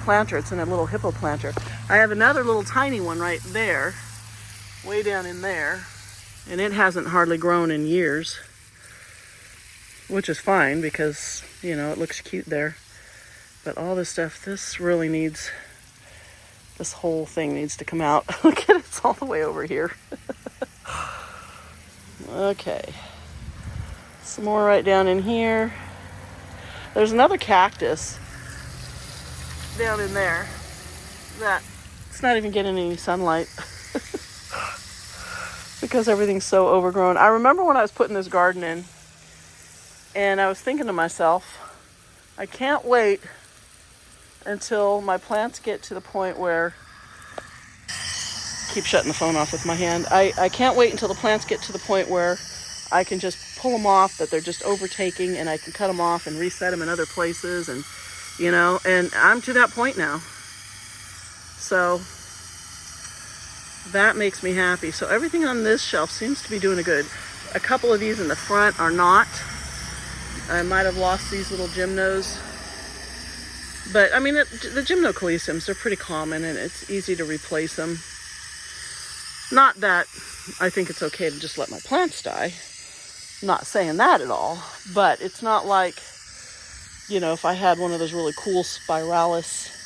planter. It's in a little hippo planter. I have another little tiny one right there, way down in there, and it hasn't hardly grown in years, which is fine because, you know, it looks cute there. But all this stuff, this really needs, this whole thing needs to come out. Look at it, it's all the way over here. Okay. Some more right down in here. There's another cactus down in there that it's not even getting any sunlight because everything's so overgrown. I remember when I was putting this garden in, and I was thinking to myself, I can't wait until my plants get to the point where, keep shutting the phone off with my hand. I can't wait until the plants get to the point where I can just pull them off, that they're just overtaking, and I can cut them off and reset them in other places, and you know, and I'm to that point now. So that makes me happy. So everything on this shelf seems to be doing good. A couple of these in the front are not. I might have lost these little gymnos. But I mean, the gymnocalyciums, they're pretty common, and it's easy to replace them. Not that I think it's okay to just let my plants die. I'm not saying that at all. But it's not like, you know, if I had one of those really cool spiralis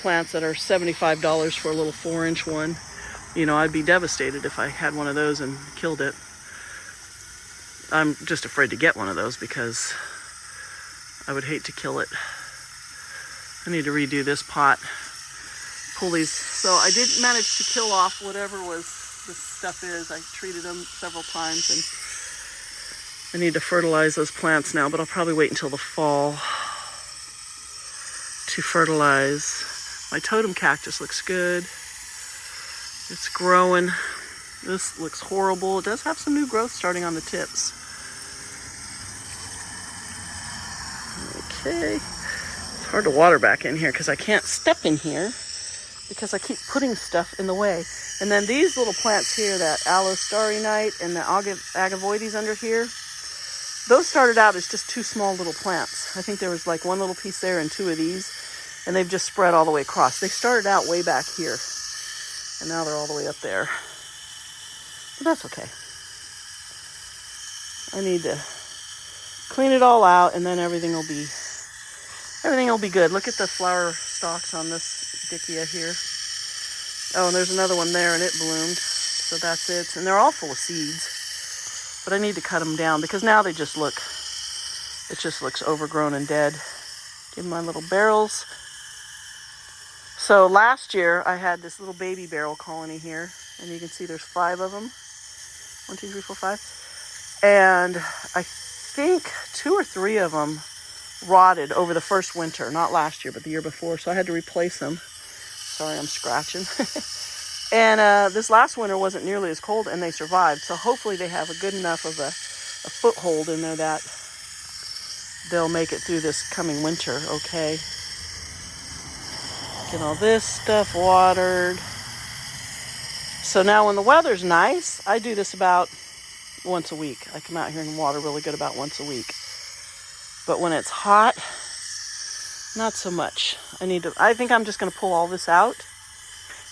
plants that are $75 for a little 4-inch one, you know, I'd be devastated if I had one of those and killed it. I'm just afraid to get one of those because I would hate to kill it. I need to redo this pot. Pull these. So I did manage to kill off whatever this stuff is. I treated them several times, and I need to fertilize those plants now, but I'll probably wait until the fall to fertilize. My totem cactus looks good. It's growing. This looks horrible. It does have some new growth starting on the tips. Okay. It's hard to water back in here because I can't step in here because I keep putting stuff in the way. And then these little plants here, that Aloe Starry Night and the Agavoides under here, those started out as just two small little plants. I think there was like one little piece there and two of these, and they've just spread all the way across. They started out way back here, and now they're all the way up there. But that's okay. I need to clean it all out, and then everything will be good. Look at the flower stalks on this Dickia here. Oh, and there's another one there, and it bloomed. So that's it. And they're all full of seeds. But I need to cut them down because now it just looks overgrown and dead. Give them my little barrels. So last year I had this little baby barrel colony here, and you can see there's 5 of them. 1, 2, 3, 4, 5. And I think 2 or 3 of them rotted over the first winter, not last year, but the year before. So I had to replace them. Sorry, I'm scratching. And this last winter wasn't nearly as cold, and they survived. So hopefully they have a good enough of a foothold in there that they'll make it through this coming winter, okay? Get all this stuff watered. So now when the weather's nice, I do this about once a week. I come out here and water really good about once a week. But when it's hot, not so much. I think I'm just going to pull all this out.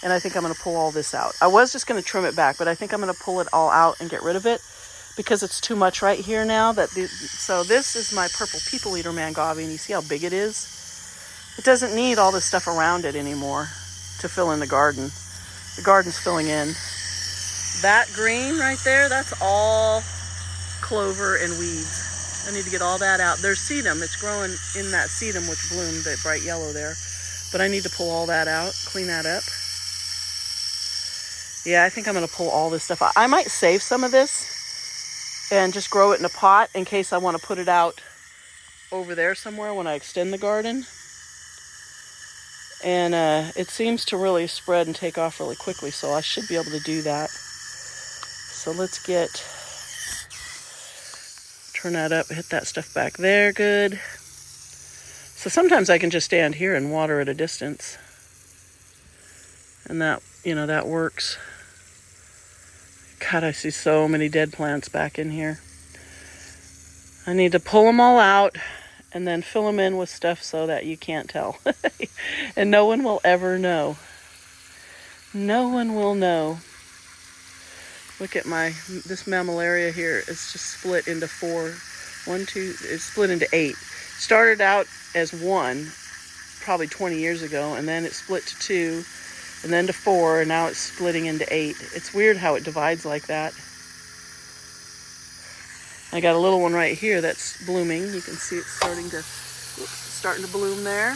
And I think I'm going to pull all this out. I was just going to trim it back, but I think I'm going to pull it all out and get rid of it because it's too much right here now. So this is my purple people eater mangave, and you see how big it is? It doesn't need all this stuff around it anymore to fill in the garden. The garden's filling in. That green right there, that's all clover and weeds. I need to get all that out. There's sedum. It's growing in that sedum which bloomed, that bright yellow there. But I need to pull all that out, clean that up. Yeah, I think I'm going to pull all this stuff out. I might save some of this and just grow it in a pot in case I want to put it out over there somewhere when I extend the garden. And it seems to really spread and take off really quickly, so I should be able to do that. So let's turn that up, hit that stuff back there, good. So sometimes I can just stand here and water at a distance. And that, that works. God, I see so many dead plants back in here. I need to pull them all out and then fill them in with stuff so that you can't tell. And no one will ever know. No one will know. Look at this mammillaria here. It's just split into 4. 1, 2, it's split into 8. Started out as 1 probably 20 years ago, and then it split to 2. And then to 4, and now it's splitting into 8. It's weird how it divides like that. I got a little one right here that's blooming. You can see it's starting to bloom there.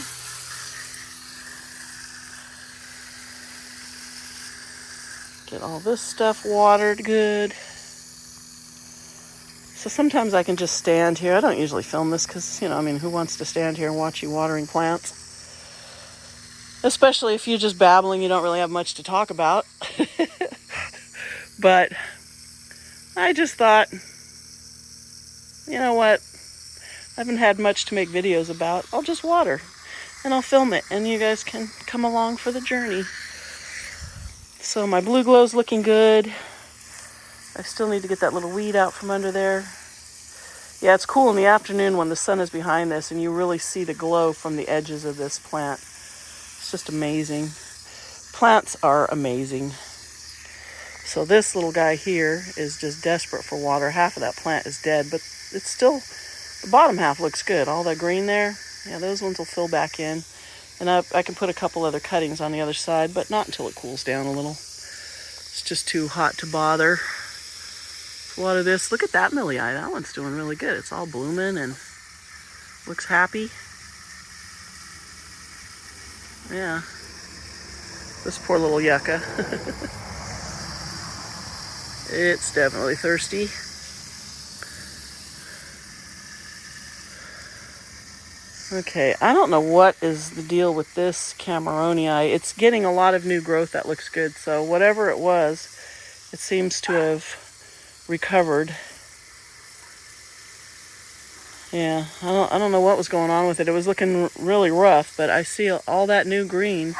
Get all this stuff watered good. So sometimes I can just stand here. I don't usually film this because, who wants to stand here and watch you watering plants? Especially if you're just babbling, you don't really have much to talk about. But I just thought, you know what? I haven't had much to make videos about. I'll just water and I'll film it and you guys can come along for the journey. So my blue glow's looking good. I still need to get that little weed out from under there. Yeah, it's cool in the afternoon when the sun is behind this and you really see the glow from the edges of this plant. It's just amazing. Plants are amazing. So this little guy here is just desperate for water. Half of that plant is dead, but it's still, the bottom half looks good. All that green there, yeah, those ones will fill back in. And I can put a couple other cuttings on the other side, but not until it cools down a little. It's just too hot to bother. Water this. Look at that millie eye. That one's doing really good. It's all blooming and looks happy. Yeah. This poor little yucca. It's definitely thirsty. Okay, I don't know what is the deal with this Cameronii. It's getting a lot of new growth that looks good. So whatever it was, it seems to have recovered. Yeah, I don't know what was going on with it. It was looking really rough, but I see all that new green.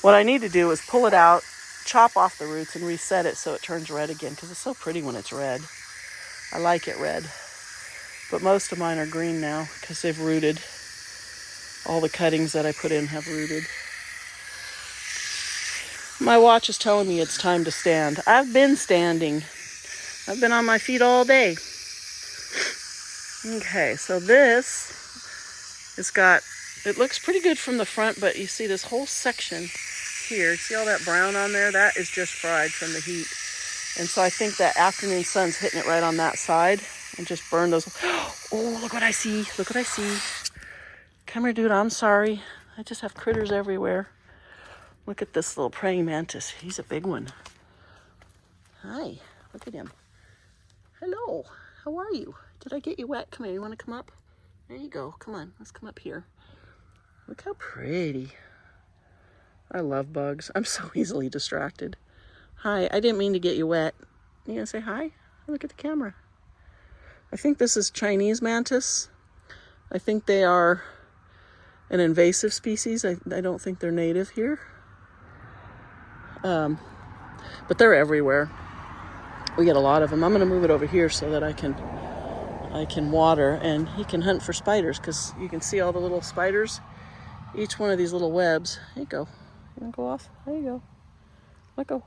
What I need to do is pull it out, chop off the roots, and reset it so it turns red again, because it's so pretty when it's red. I like it red. But most of mine are green now because they've rooted. All the cuttings that I put in have rooted. My watch is telling me it's time to stand. I've been standing. I've been on my feet all day. Okay, so this it looks pretty good from the front, but you see this whole section here. See all that brown on there? That is just fried from the heat. And so I think that afternoon sun's hitting it right on that side and just burn those. Oh, look what I see. Look what I see. Come here, dude. I'm sorry. I just have critters everywhere. Look at this little praying mantis. He's a big one. Hi. Look at him. Hello. How are you? Did I get you wet? Come here. You want to come up? There you go. Come on. Let's come up here. Look how pretty. I love bugs. I'm so easily distracted. Hi. I didn't mean to get you wet. You gonna say hi? Look at the camera. I think this is Chinese mantis. I think they are an invasive species. I don't think they're native here. But they're everywhere. We get a lot of them. I'm going to move it over here so that I can water, and he can hunt for spiders, because you can see all the little spiders. Each one of these little webs. There you go. You want to go off? There you go. Let go.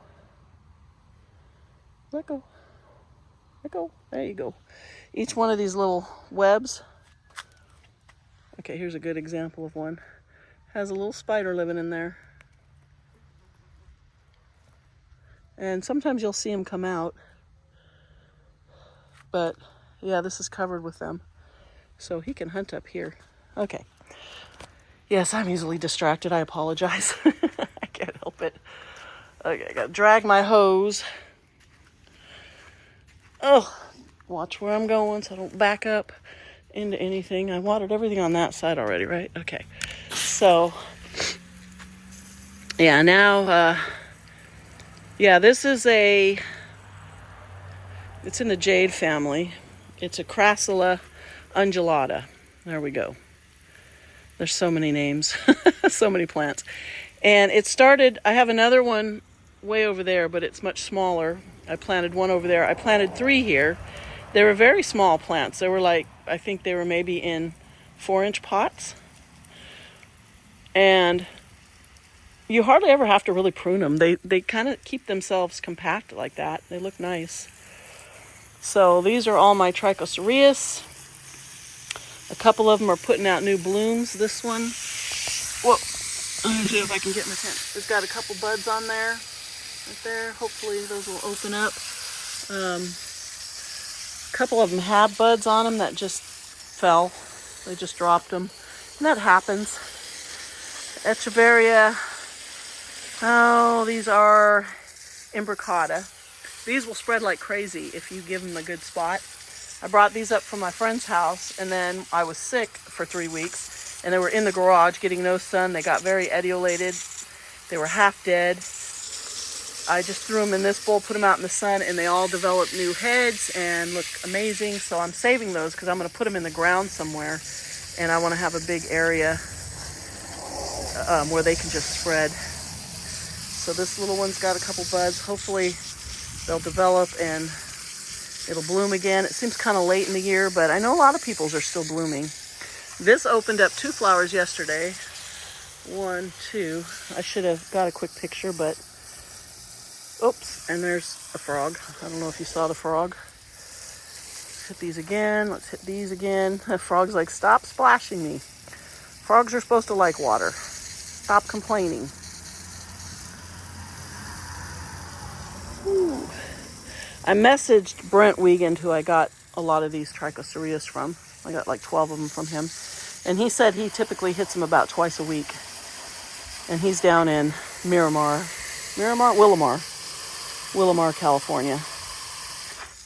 Let go. Let go. There you go. Each one of these little webs. Okay, here's a good example of one. Has a little spider living in there. And sometimes you'll see them come out. But yeah, this is covered with them. So he can hunt up here. Okay. Yes, I'm easily distracted. I apologize. I can't help it. Okay, I gotta drag my hose. Oh, watch where I'm going so I don't back up into anything. I watered everything on that side already, right? Okay. So, yeah, now, this is it's in the jade family. It's a Crassula undulata. There we go. There's so many names, so many plants. And it started, I have another one way over there, but it's much smaller. I planted one over there. I planted 3 here. They were very small plants. They were like, I think they were maybe in 4-inch pots. And you hardly ever have to really prune them. They kind of keep themselves compact like that. They look nice. So these are all my trichocereus. A couple of them are putting out new blooms. This one, whoa, let me see if I can get in the tent. It's got a couple buds on there, right there. Hopefully those will open up. A couple of them have buds on them that just fell. They just dropped them. And that happens. Echeveria. Oh, these are imbricata. These will spread like crazy if you give them a good spot. I brought these up from my friend's house, and then I was sick for 3 weeks, and they were in the garage getting no sun. They got very etiolated. They were half dead. I just threw them in this bowl, put them out in the sun, and they all developed new heads and look amazing. So I'm saving those because I'm going to put them in the ground somewhere, and I want to have a big area where they can just spread. So this little one's got a couple buds. Hopefully they'll develop and it'll bloom again. It seems kind of late in the year, but I know a lot of people's are still blooming. This opened up 2 flowers yesterday. 1, 2. I should have got a quick picture, but oops, and there's a frog. I don't know if you saw the frog. Let's hit these again. Let's hit these again. The frog's like, stop splashing me. Frogs are supposed to like water. Stop complaining. Ooh. I messaged Brent Wiegand, who I got a lot of these trichocereus from. I got like 12 of them from him. And he said he typically hits them about twice a week. And he's down in Willamar, California.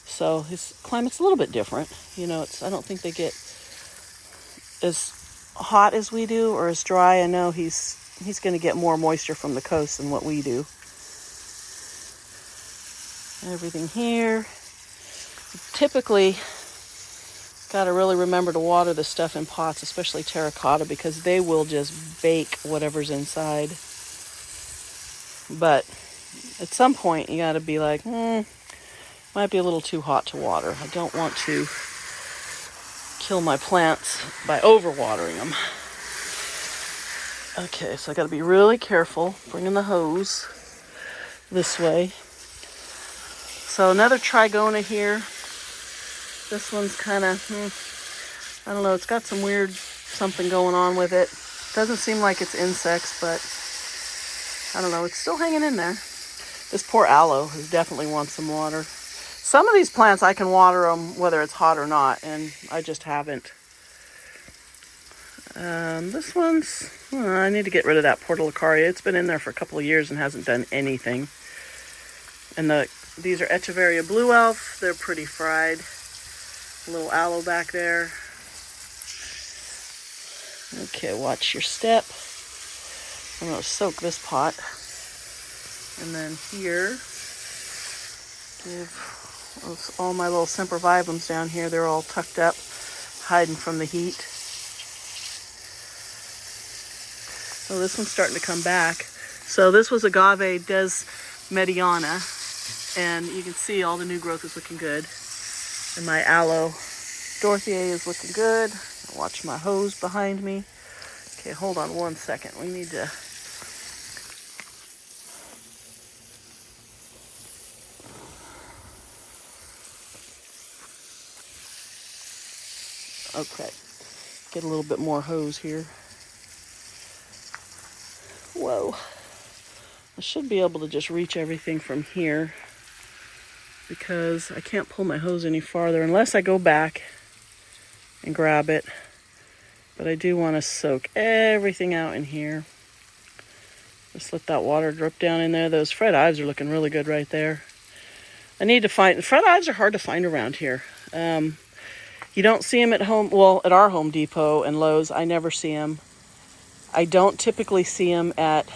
So his climate's a little bit different. You know, I don't think they get as hot as we do or as dry. I know he's going to get more moisture from the coast than what we do. Everything here. Typically, got to really remember to water the stuff in pots, especially terracotta, because they will just bake whatever's inside. But at some point, you got to be like, might be a little too hot to water. I don't want to kill my plants by overwatering them. Okay, so I got to be really careful bringing the hose this way. So another trigona here. This one's kind of, I don't know, it's got some weird something going on with it. Doesn't seem like it's insects, but I don't know, it's still hanging in there. This poor aloe definitely wants some water. Some of these plants I can water them whether it's hot or not, and I just haven't. This one's, I need to get rid of that portulacaria. It's been in there for a couple of years and hasn't done anything. And these are Echeveria blue elf. They're pretty fried. A little aloe back there. Okay, watch your step. I'm going to soak this pot. And then here, all my little sempervivums down here. They're all tucked up, hiding from the heat. Oh, this one's starting to come back. So this was Agave des Mediana. And you can see all the new growth is looking good. And my aloe Dorothy is looking good. Watch my hose behind me. Okay, hold on one second. We need to... Okay, get a little bit more hose here. Whoa. I should be able to just reach everything from here because I can't pull my hose any farther unless I go back and grab it. But I do want to soak everything out in here. Just let that water drip down in there. Those Fred Ives are looking really good right there. I need to find... Fred Ives are hard to find around here. You don't see them at home... Well, at our Home Depot and Lowe's, I never see them. I don't typically see them at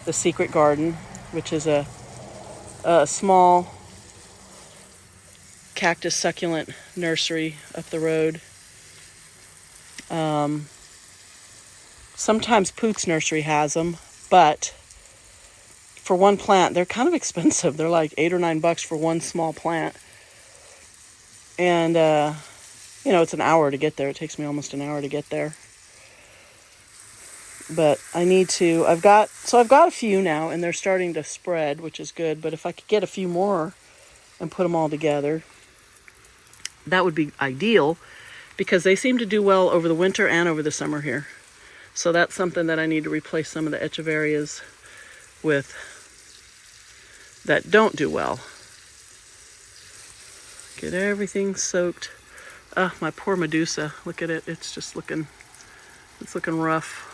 the Secret Garden, which is a small cactus succulent nursery up the road. Sometimes Pook's Nursery has them, but for one plant, they're kind of expensive. They're like $8 or $9 for one small plant. And, you know, it's an hour to get there. It takes me almost an hour to get there. But I need to, I've got a few now, and they're starting to spread, which is good. But if I could get a few more and put them all together, that would be ideal, because they seem to do well over the winter and over the summer here. So that's something that I need to replace some of the echeverias with that don't do well. Get everything soaked. My poor Medusa, look at it. It's just looking, it's looking rough.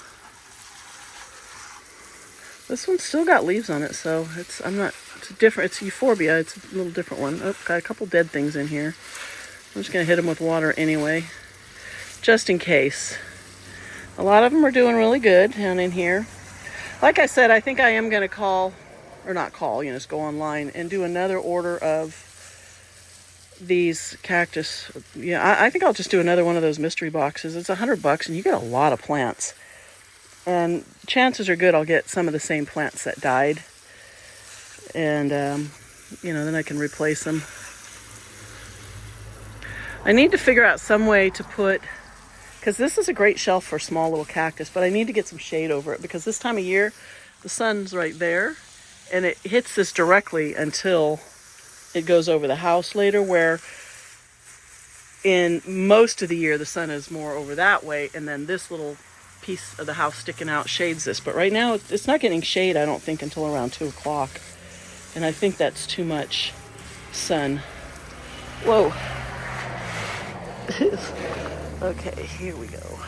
This one's still got leaves on it, so it's different. It's euphorbia. It's a little different one. Oh, got a couple dead things in here. I'm just going to hit them with water anyway, just in case. A lot of them are doing really good down in here. Like I said, I think I am going to just go online and do another order of these cactus. Yeah, I think I'll just do another one of those mystery boxes. It's $100 and you get a lot of plants. And chances are good I'll get some of the same plants that died. And, then I can replace them. I need to figure out some way to put, because this is a great shelf for small little cactus, but I need to get some shade over it, because this time of year, the sun's right there, and it hits this directly until it goes over the house later, where in most of the year, the sun is more over that way, and then this little piece of the house sticking out shades this. But right now, it's not getting shade, I don't think, until around 2 o'clock. And I think that's too much sun. Whoa. Okay, here we go.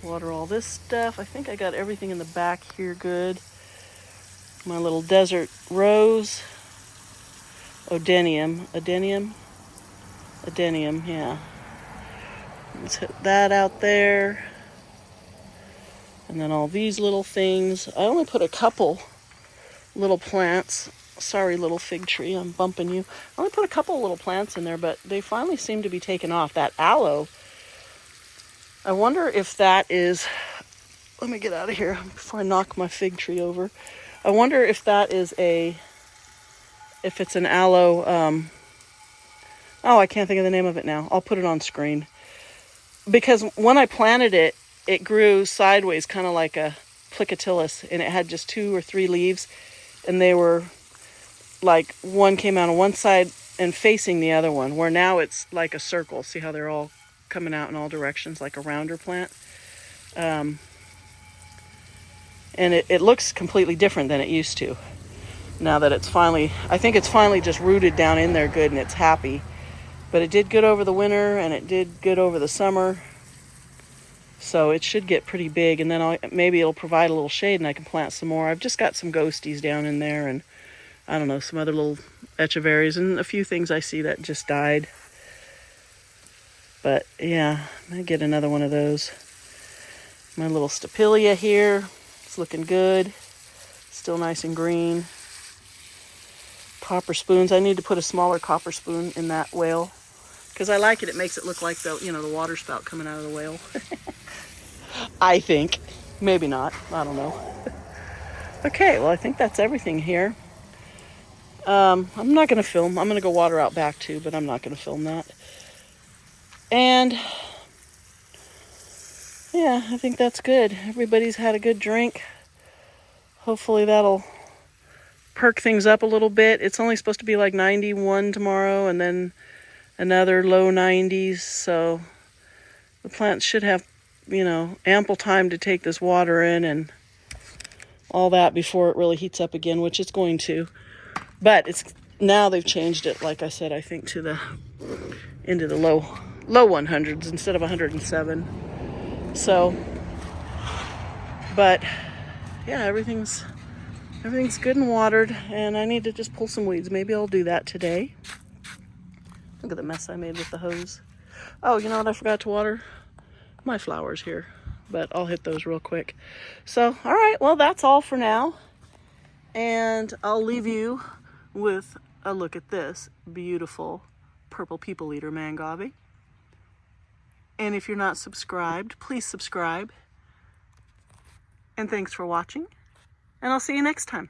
Water all this stuff. I think I got everything in the back here good. My little desert rose. Adenium, yeah. Let's hit that out there. And then all these little things. I only put a couple little plants. Sorry, little fig tree, I'm bumping you. I only put a couple little plants in there, but they finally seem to be taken off. That aloe, I wonder if that is... Let me get out of here before I knock my fig tree over. I wonder if that is if it's an aloe... I can't think of the name of it now. I'll put it on screen. Because when I planted it, it grew sideways, kind of like a plicatillus, and it had just 2 or 3 leaves, and they were like one came out on one side and facing the other one, where now it's like a circle. See how they're all coming out in all directions, like a rounder plant? And it looks completely different than it used to. Now that it's finally, I think it's finally just rooted down in there good and it's happy. But it did good over the winter and it did good over the summer. So it should get pretty big, and then maybe it'll provide a little shade and I can plant some more. I've just got some ghosties down in there, and I don't know, some other little echeverias and a few things I see that just died. But yeah, I'm going to get another one of those. My little stapelia here, it's looking good. Still nice and green. Copper spoons. I need to put a smaller copper spoon in that whale, because I like it. It makes it look like the water spout coming out of the whale. I think. Maybe not. I don't know. Okay, well, I think that's everything here. I'm not going to film. I'm going to go water out back too, but I'm not going to film that. And yeah, I think that's good. Everybody's had a good drink. Hopefully that'll perk things up a little bit. It's only supposed to be like 91 tomorrow and then another low 90s. So the plants should have, ample time to take this water in and all that before it really heats up again, which it's going to. But now they've changed it, like I said, I think into the low 100s instead of 107. So, but yeah, everything's good and watered, and I need to just pull some weeds. Maybe I'll do that today. Look at the mess I made with the hose. Oh, you know what I forgot to water? My flowers here, but I'll hit those real quick. So, all right, well, that's all for now. And I'll leave you with a look at this beautiful purple people eater mangave. And if you're not subscribed, please subscribe. And thanks for watching. And I'll see you next time.